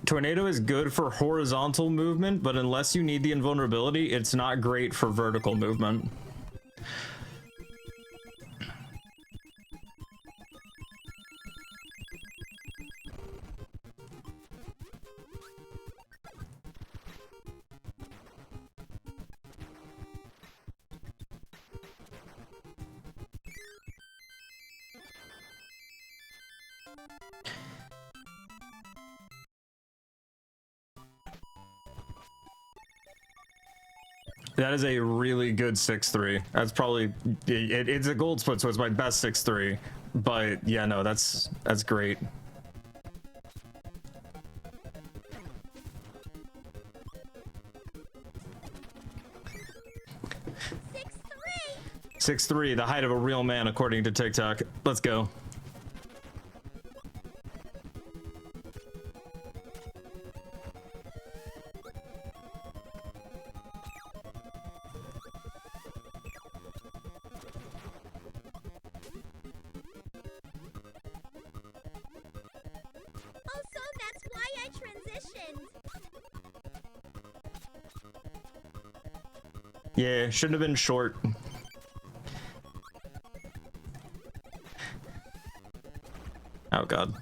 Tornado is good for horizontal movement, but unless you need the invulnerability, it's not great for vertical movement. That is a really good 6-3. That's probably it's a gold split, so it's my best 6-3. But yeah, no, that's great. Six three, the height of a real man, according to TikTok. Let's go. Yeah, shouldn't have been short. Oh god.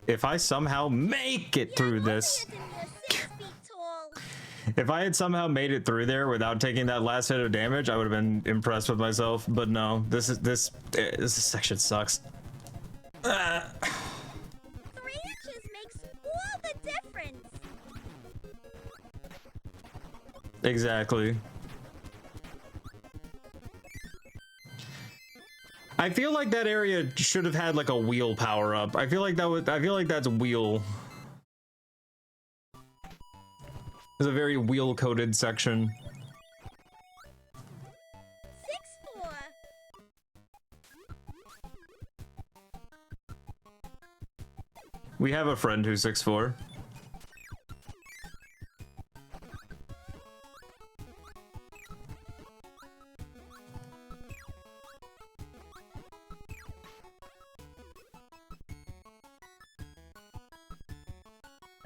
If I somehow make it through this, if I had somehow made it through there without taking that last hit of damage, I would have been impressed with myself. But no, this section sucks. 3 inches makes all the difference. Exactly. I feel like that area should have had like a wheel power up. I feel like that's wheel. It's a very wheel-coated section. 6-4. We have a friend who's 6'4".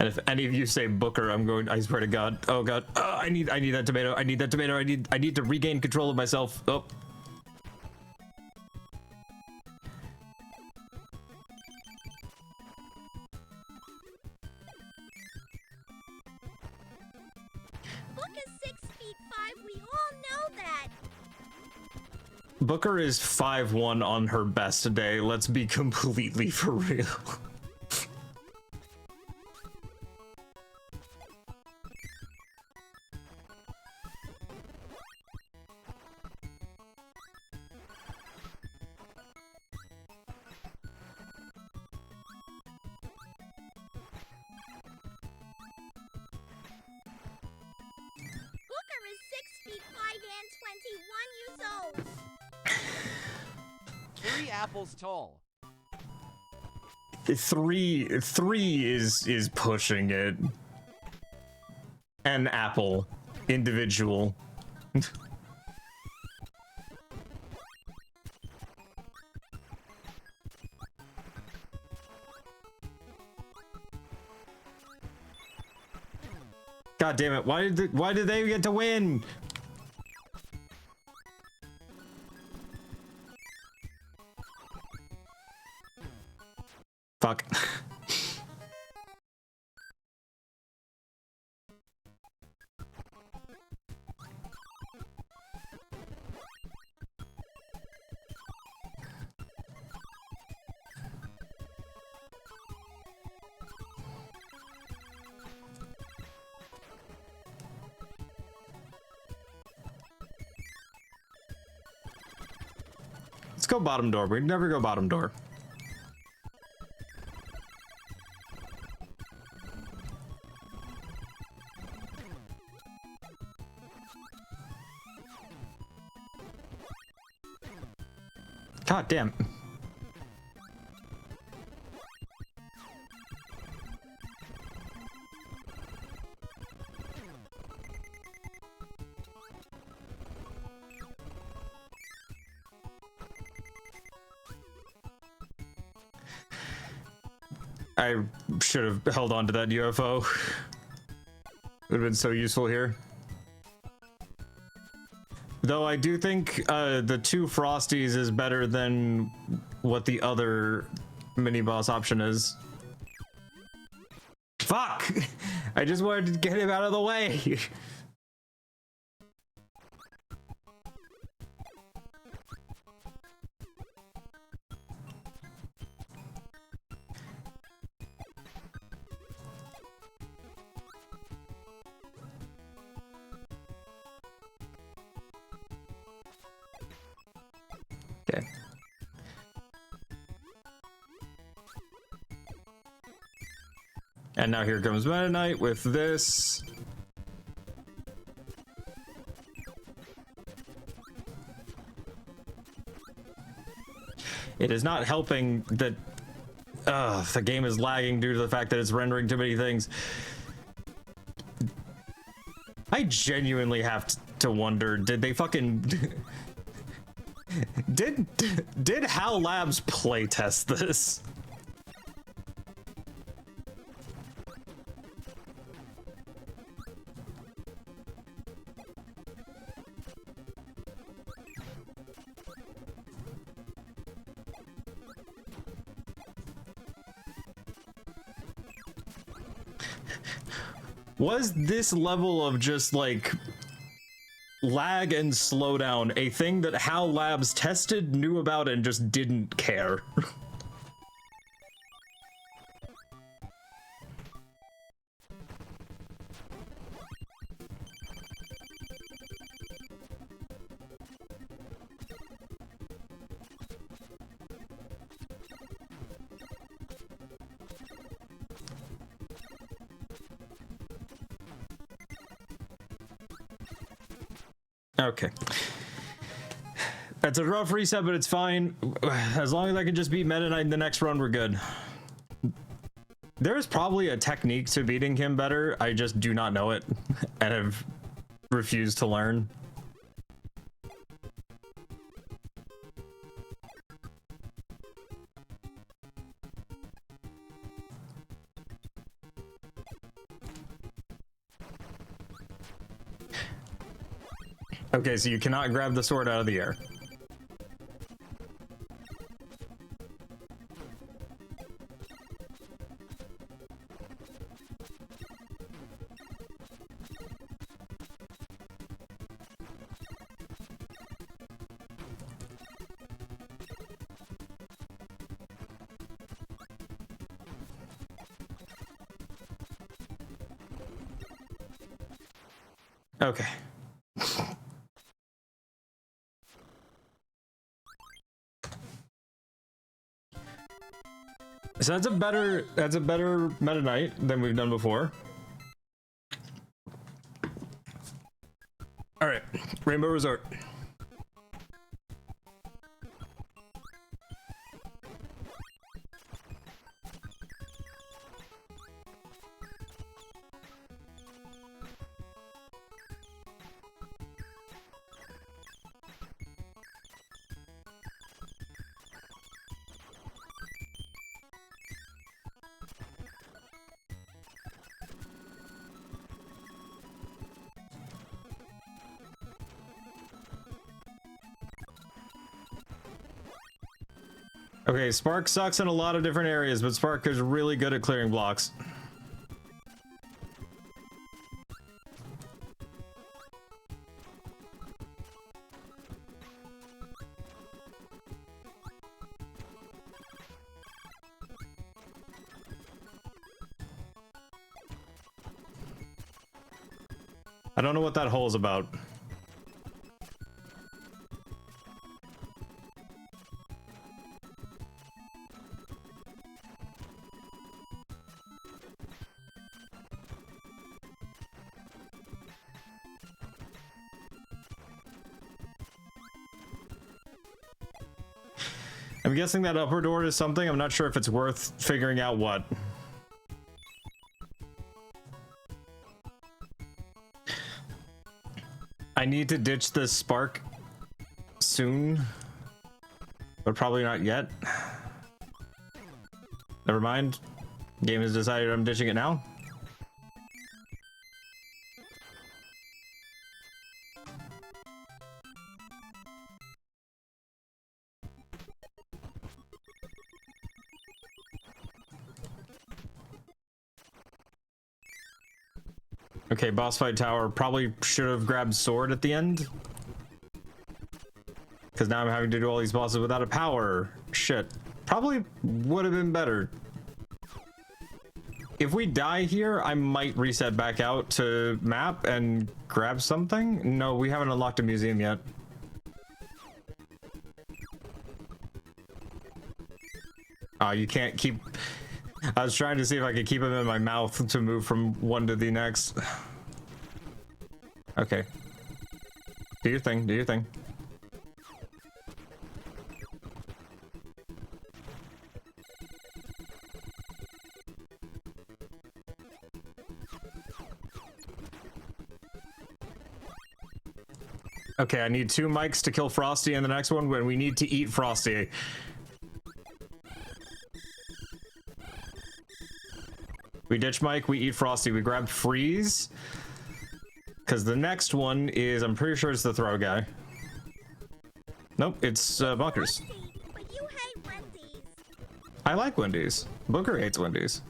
And if any of you say Booker, I swear to God. Oh God. I need that tomato. I need that tomato. I need to regain control of myself. Oh. Book is 6'5". We all know that. Booker is 5'1" on her best day. Let's be completely for real. Booker is 6'5" and 21 years old. 3 apples tall. 3 is pushing it. An apple. Individual. God damn it! Why did they get to win? Fuck. Let's go bottom door. We'd never go bottom door. God damn. I should have held on to that UFO. Would have been so useful here. Though I do think the 2 Frosties is better than what the other mini-boss option is. Fuck! I just wanted to get him out of the way! Okay. And now here comes Meta Knight with this. It is not helping that the game is lagging due to the fact that it's rendering too many things. I genuinely have to wonder, did they fucking... Did HAL Labs playtest this? Was this level of just like lag and slowdown a thing that HAL Labs tested, knew about, and just didn't care? Okay. That's a rough reset, but it's fine. As long as I can just beat Meta Knight in the next run, we're good. There is probably a technique to beating him better. I just do not know it and have refused to learn. Okay, so you cannot grab the sword out of the air. Okay. So that's a better Meta Knight than we've done before. All right, Rainbow Resort. Okay, Spark sucks in a lot of different areas, but Spark is really good at clearing blocks. I don't know what that hole's about. I'm guessing that upper door is something. I'm not sure if it's worth figuring out what. I need to ditch the Spark soon, but probably not yet. Never mind. Game has decided I'm ditching it now. Okay, boss fight tower. Probably should have grabbed sword at the end. Because now I'm having to do all these bosses without a power. Shit. Probably would have been better. If we die here, I might reset back out to map and grab something. No, we haven't unlocked a museum yet. Oh, you can't keep... I was trying to see if I could keep him in my mouth to move from one to the next. Okay. Do your thing, do your thing. Okay, I need 2 mics to kill Frosty in the next one when we need to eat Frosty. We ditch Mike, we eat Frosty, we grab Freeze. Because the next one is, I'm pretty sure it's the throw guy. Nope, it's Bunkers. But you hate Wendy's. I like Wendy's. Booker hates Wendy's.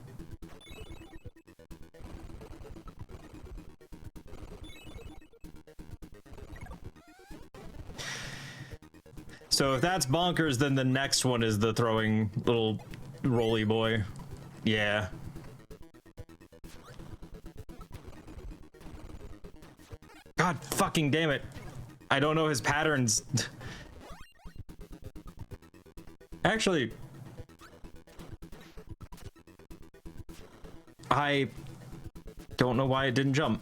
So if that's Bonkers, then the next one is the throwing little roly boy. Yeah. God fucking damn it. I don't know his patterns. Actually, I don't know why it didn't jump.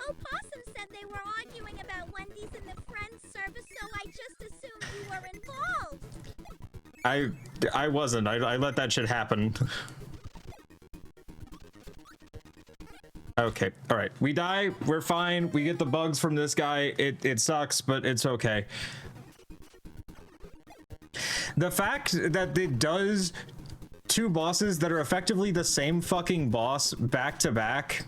Oh, Possum said they were arguing about Wendy's in the friends service, so I just assumed you were involved. I wasn't. I let that shit happen. Okay, all right. We die. We're fine. We get the bugs from this guy. It sucks, but it's okay. The fact that it does 2 bosses that are effectively the same fucking boss back to back.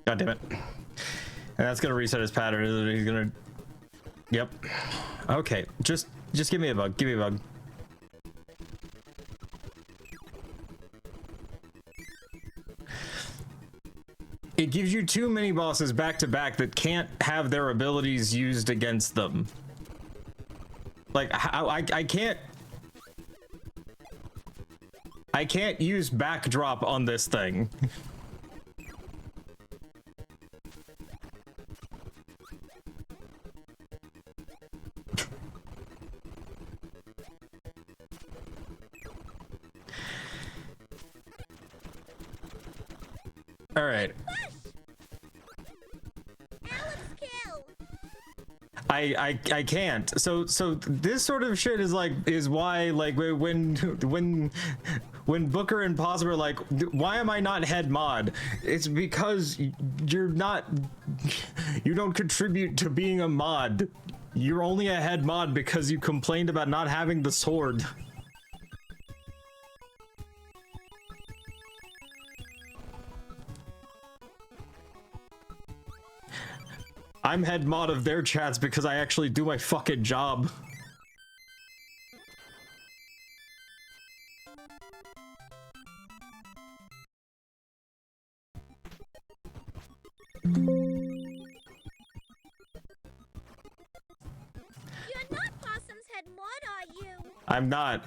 God damn it. And that's gonna reset his pattern, isn't it? He's gonna... Yep. Okay, just give me a bug. Give me a bug. It gives you too many bosses back to back that can't have their abilities used against them. Like, I can't use backdrop on this thing. All right. Alex kill. I can't. So this sort of shit is why like when when Booker and Possum are like, why am I not head mod? It's because you're not, you don't contribute to being a mod. You're only a head mod because you complained about not having the sword. I'm head mod of their chats because I actually do my fucking job. You're not Possum's head mod, are you? I'm not.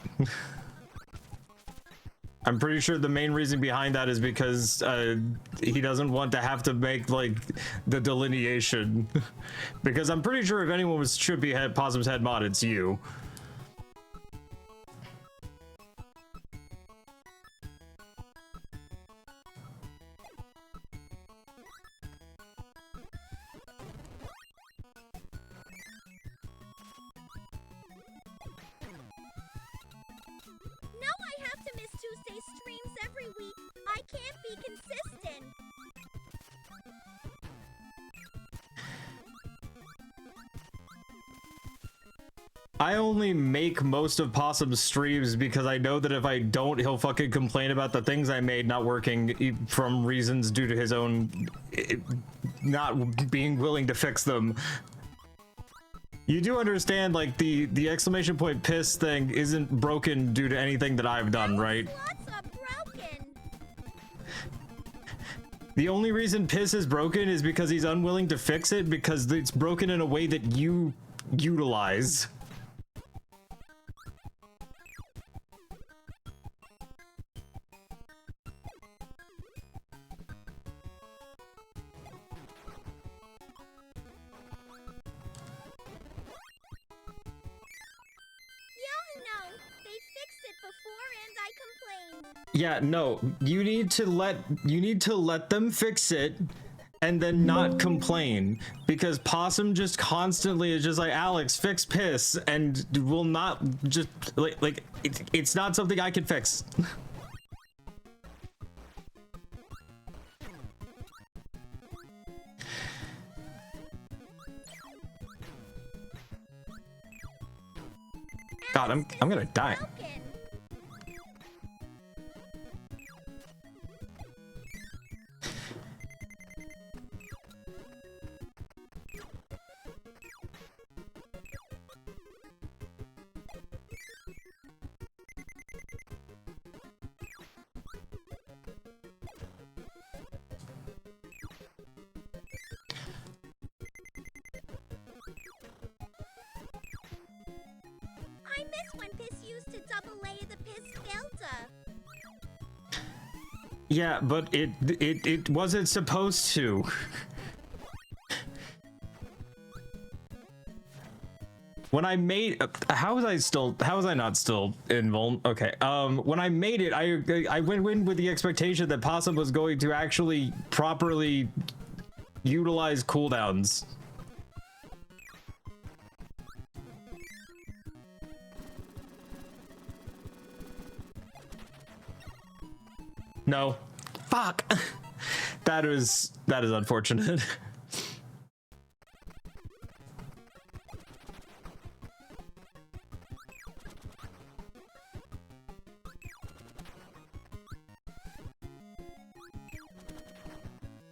I'm pretty sure the main reason behind that is because he doesn't want to have to make like the delineation. Because I'm pretty sure if anyone should be Possum's head mod, it's you. No, I have to miss Tuesday streams every week. I can't be consistent. I only make most of Possum's streams because I know that if I don't, he'll fucking complain about the things I made not working from reasons due to his own not being willing to fix them. You do understand, like, the exclamation point piss thing isn't broken due to anything that I've done, right? Slots are broken. The only reason piss is broken is because he's unwilling to fix it because it's broken in a way that you utilize. No, they fixed it before and I complained. Yeah, no, you need to let them fix it and then not complain, because Possum just constantly is just like, Alex, fix piss, and will not just like it's not something I can fix. God, I'm gonna die. Broken. I miss when piss used to double layer the piss filter. Yeah, but it wasn't supposed to. When I made, how was I not still in Vuln? Okay, when I made it, I went in with the expectation that Possum was going to actually properly utilize cooldowns. No. Fuck. That is unfortunate.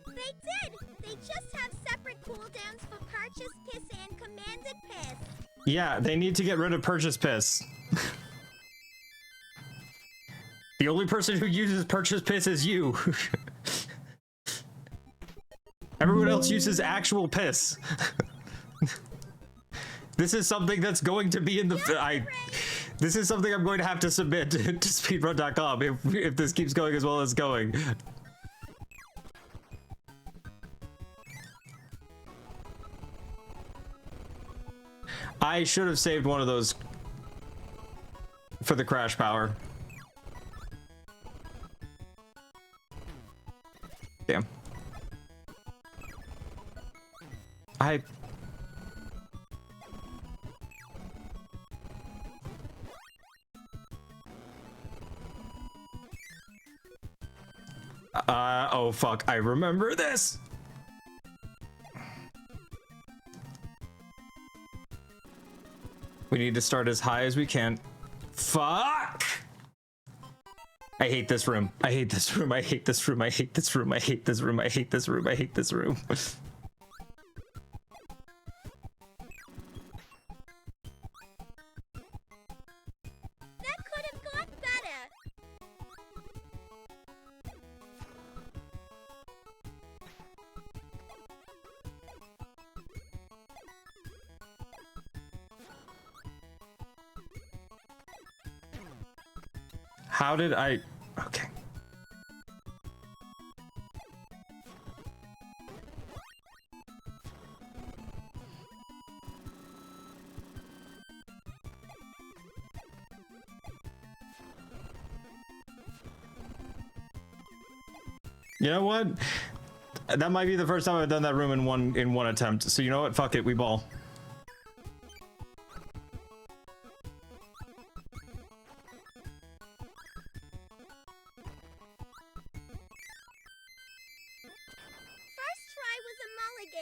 They did! They just have separate cooldowns for purchase piss and commanded piss. Yeah, they need to get rid of purchase piss. The only person who uses purchase piss is you. Everyone else uses actual piss. This is something that's going to be in the this is something I'm going to have to submit to speedrun.com if this keeps going as well as going. I should have saved one of those for the crash power. Damn. Oh fuck, I remember this. We need to start as high as we can. Fuck! I hate this room. I hate this room. I hate this room. I hate this room. I hate this room. I hate this room. I hate this room. That could have gone better. How did I... Okay. You know what? That might be the first time I've done that room in one attempt. So you know what? Fuck it, we ball. First try was a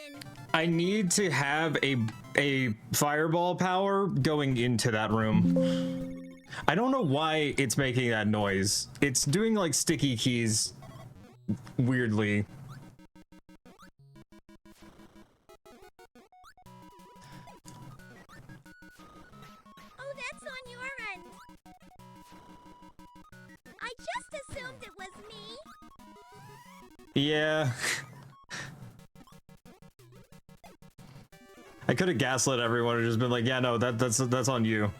mulligan. I need to have a fireball power going into that room. I don't know why it's making that noise. It's doing like sticky keys weirdly. Oh, that's on your end. I just assumed it was me. Yeah. I could have gaslit everyone and just been like, yeah, no, that's on you.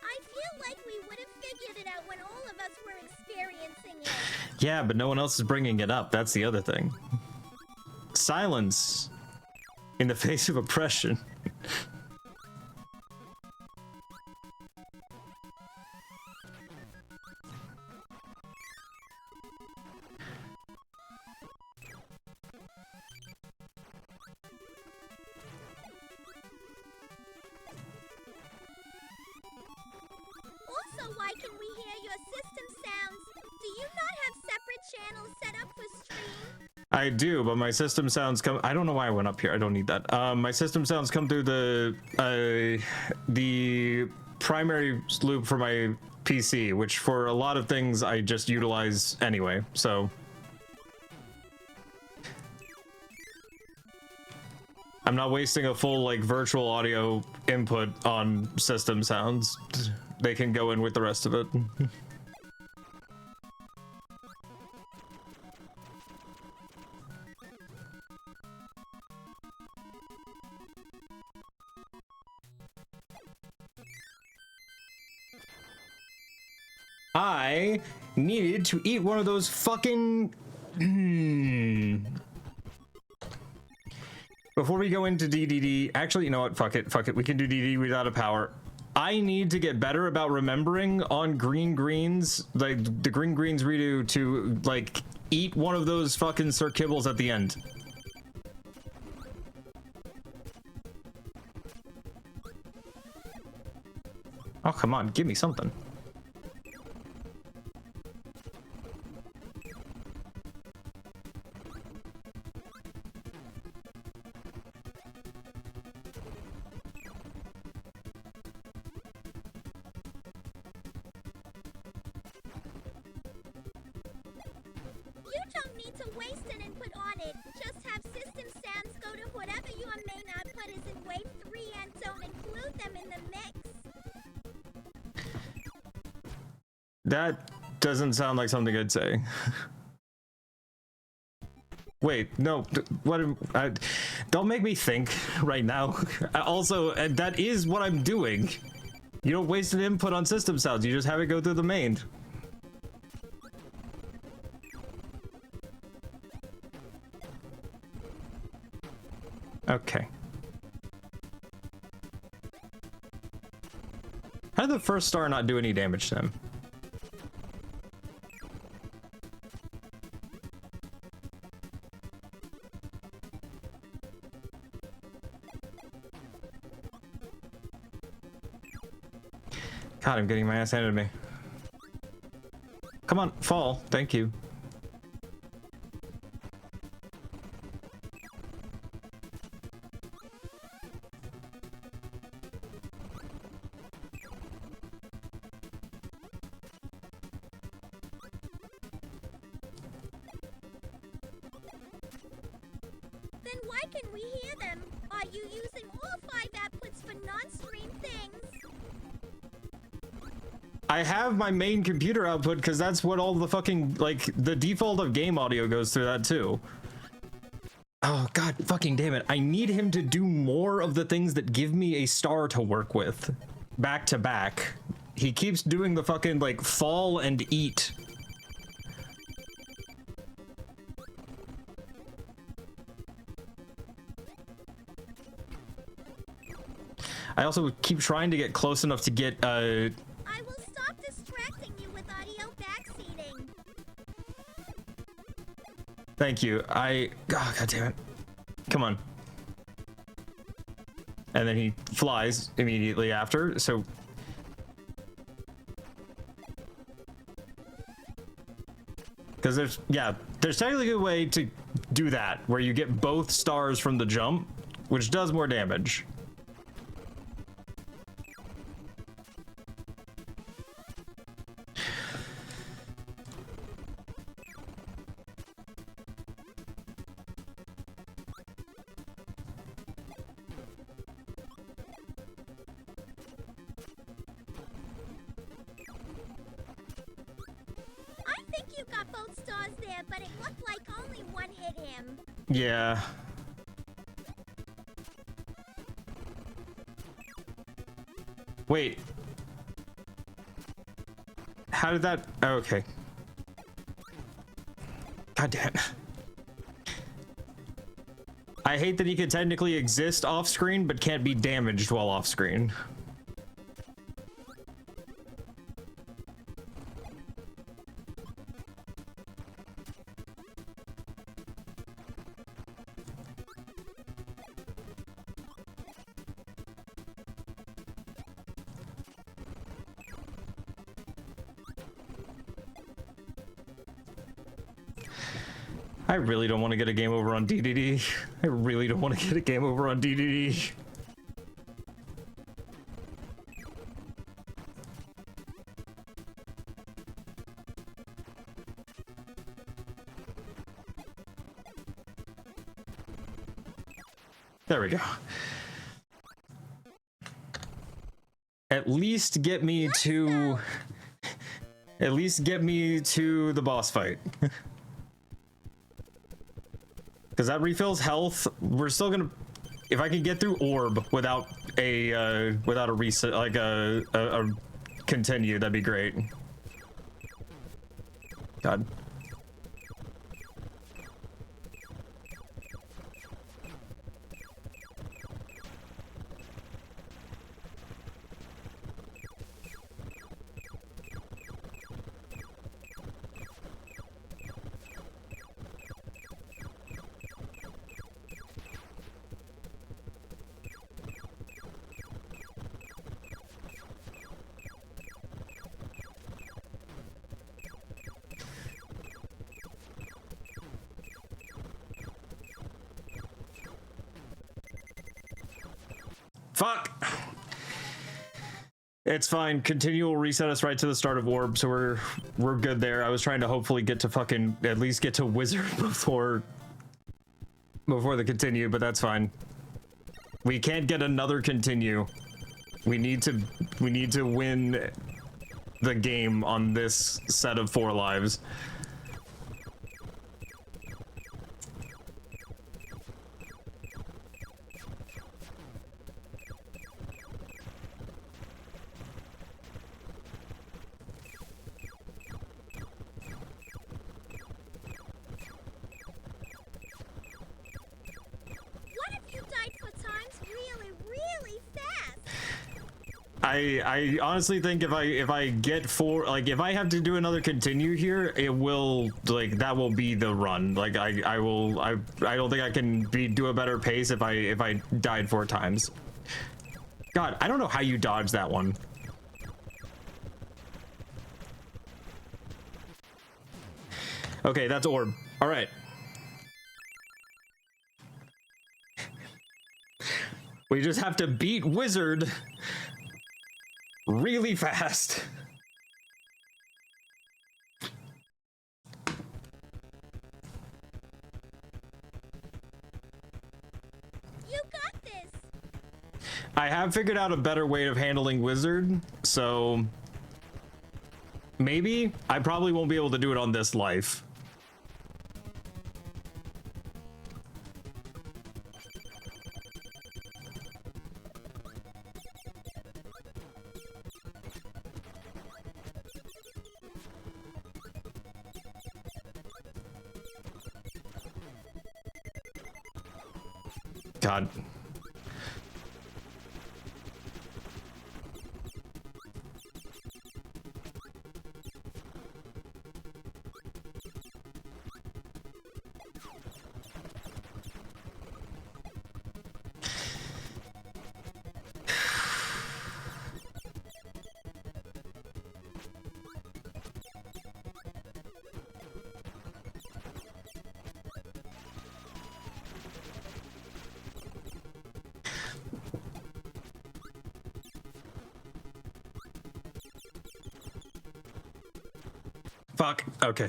I feel like we would have figured it out when all of us were experiencing it. Yeah, but no one else is bringing it up. That's the other thing. Silence in the face of oppression. Also, why can we hear your system sounds? Do you not have separate channels set up for stream? I do, but my system sounds come. I don't know why I went up here. I don't need that. My system sounds come through the primary loop for my PC, which for a lot of things I just utilize anyway. So I'm not wasting a full like virtual audio input on system sounds. They can go in with the rest of it. I needed to eat one of those fucking... Before we go into DDD, actually, you know what? Fuck it. We can do DDD without a power. I need to get better about remembering on green greens, like the green greens redo, to like eat one of those fucking Sir Kibbles at the end. Oh, come on, give me something. You don't need to waste an input on it. Just have system sounds go to whatever your main output is in wave 3 and don't include them in the mix. That doesn't sound like something I'd say. Wait, no, don't make me think right now. Also, that is what I'm doing. You don't waste an input on system sounds, you just have it go through the main. How did the first star not do any damage to him? God, I'm getting my ass handed to me. Come on, fall. Thank you. Then why can we hear them? Are you using all 5 outputs for non-stream things? I have my main computer output because that's what all the fucking, like, the default of game audio goes through that too. Oh, god fucking damn it. I need him to do more of the things that give me a star to work with. Back to back. He keeps doing the fucking, like, fall and eat. I also keep trying to get close enough to get, I will stop distracting you with audio backseating. Thank you. Oh, god damn it. Come on. And then he flies immediately after, so... Because there's technically a way to do that, where you get both stars from the jump, which does more damage. I think you got both stars there, but it looked like only one hit him. Yeah. Wait. How did that... Oh, okay. God damn it. I hate that he could technically exist off screen, but can't be damaged while off screen. I really don't want to get a game over on DDD. I really don't want to get a game over on DDD. There we go. At least get me to... At least get me to the boss fight. Because that refills health. We're still gonna... If I can get through orb without a reset, like a continue, that'd be great. God. Fuck! It's fine. Continue will reset us right to the start of orb, so we're good there. I was trying to hopefully get to fucking at least get to wizard before the continue, but that's fine. We can't get another continue. We need to win the game on this set of 4 lives. I honestly think if I get four, like if I have to do another continue here, it will like that will be the run. Like I don't think I can do a better pace if I died 4 times. God, I don't know how you dodged that one. Okay, that's orb. All right. We just have to beat Wizard really fast. You got this. I have figured out a better way of handling Wizard, so maybe I probably won't be able to do it on this life. God. Fuck. Okay.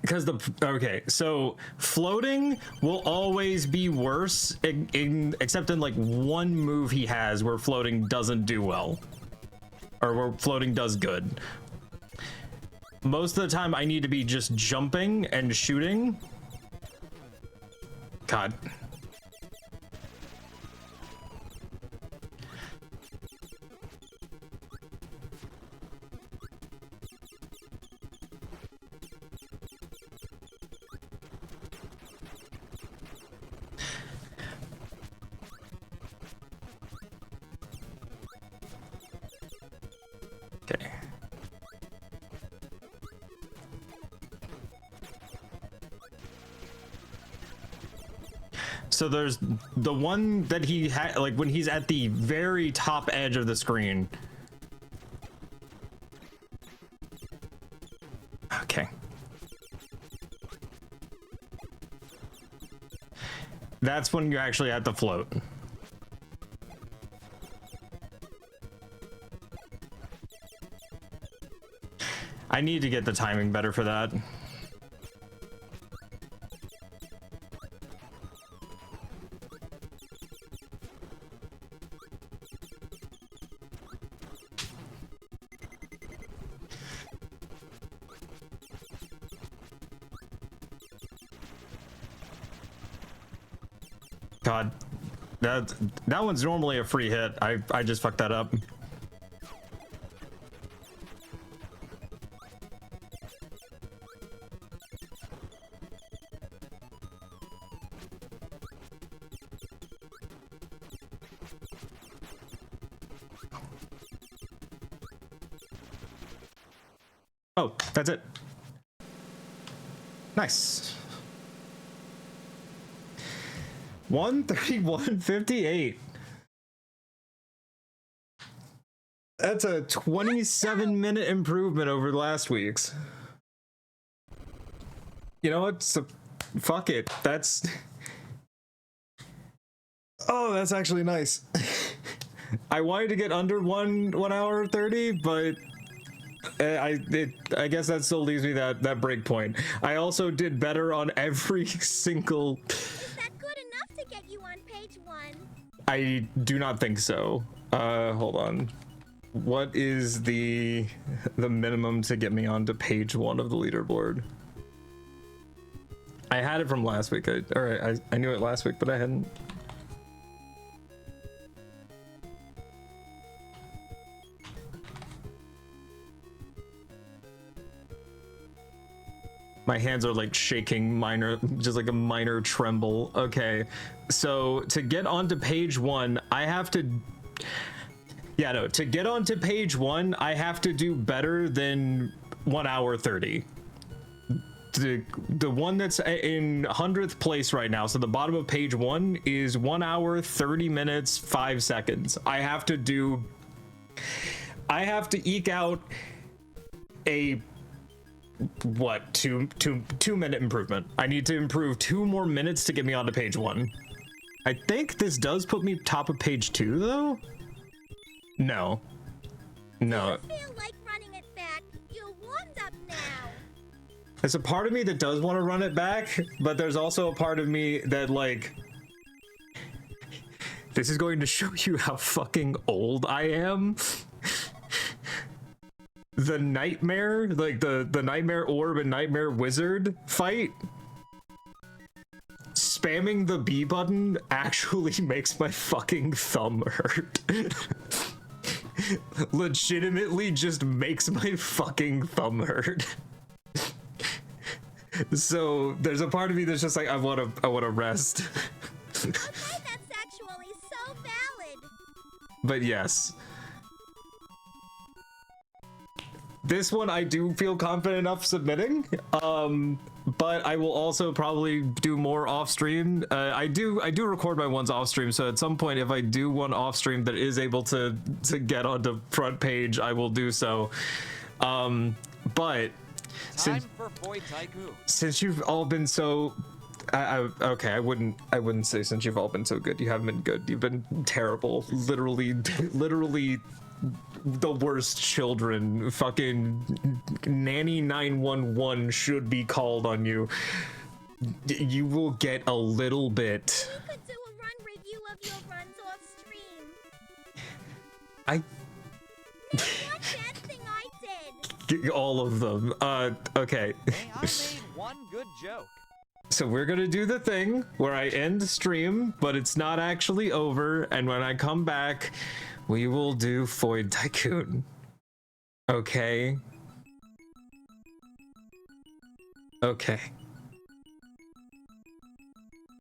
Because okay, so floating will always be worse, except in like one move he has where floating doesn't do well, or where floating does good. Most of the time, I need to be just jumping and shooting. God. Okay. So there's the one that he had, like when he's at the very top edge of the screen. Okay. That's when you actually have to float. I need to get the timing better for that. God, that one's normally a free hit. I just fucked that up. Oh, that's it. Nice. 131.58. That's a 27-minute improvement over last week's. You know what? So, fuck it. That's... Oh, that's actually nice. I wanted to get under 1 hour 30, but I guess that still leaves me that break point. I also did better on every single... Is that good enough to get you on page 1? I do not think so. Hold on. What is the minimum to get me onto page 1 of the leaderboard? I had it from last week. I knew it last week, but I hadn't. My hands are like shaking, just like a minor tremble. Okay, so to get onto page 1, I have to Yeah, no, to get onto page 1, I have to do better than 1 hour 30. The one that's in 100th place right now, so the bottom of page 1 is 1 hour 30 minutes 5 seconds. I have to eke out a what, two minute improvement. I need to improve 2 more minutes to get me onto page 1. I think this does put me top of page 2 though. No. I feel like running it back. You're warmed up now. There's a part of me that does want to run it back, but there's also a part of me that, like, this is going to show you how fucking old I am. The nightmare, like the nightmare orb and nightmare wizard fight, spamming the B button actually makes my fucking thumb hurt. Legitimately just makes my fucking thumb hurt. So there's a part of me that's just like, I wanna rest. Okay, that's actually so valid. But yes. This one I do feel confident enough submitting, but I will also probably do more off stream. I do record my ones off stream, so at some point if I do one off stream that is able to get onto front page, I will do so. But Time for Void Tycoon. since you've all been so okay, I wouldn't say since you've all been so good. You haven't been good. You've been terrible. Literally the worst children. Fucking nanny 911 should be called on you. You will get a little bit. You could do a run review of your runs off stream. I One bad thing I did. all of them. Okay. Hey, I made one good joke. So we're gonna do the thing where I end the stream, but it's not actually over, and when I come back, we will do Void Tycoon. Okay? Okay.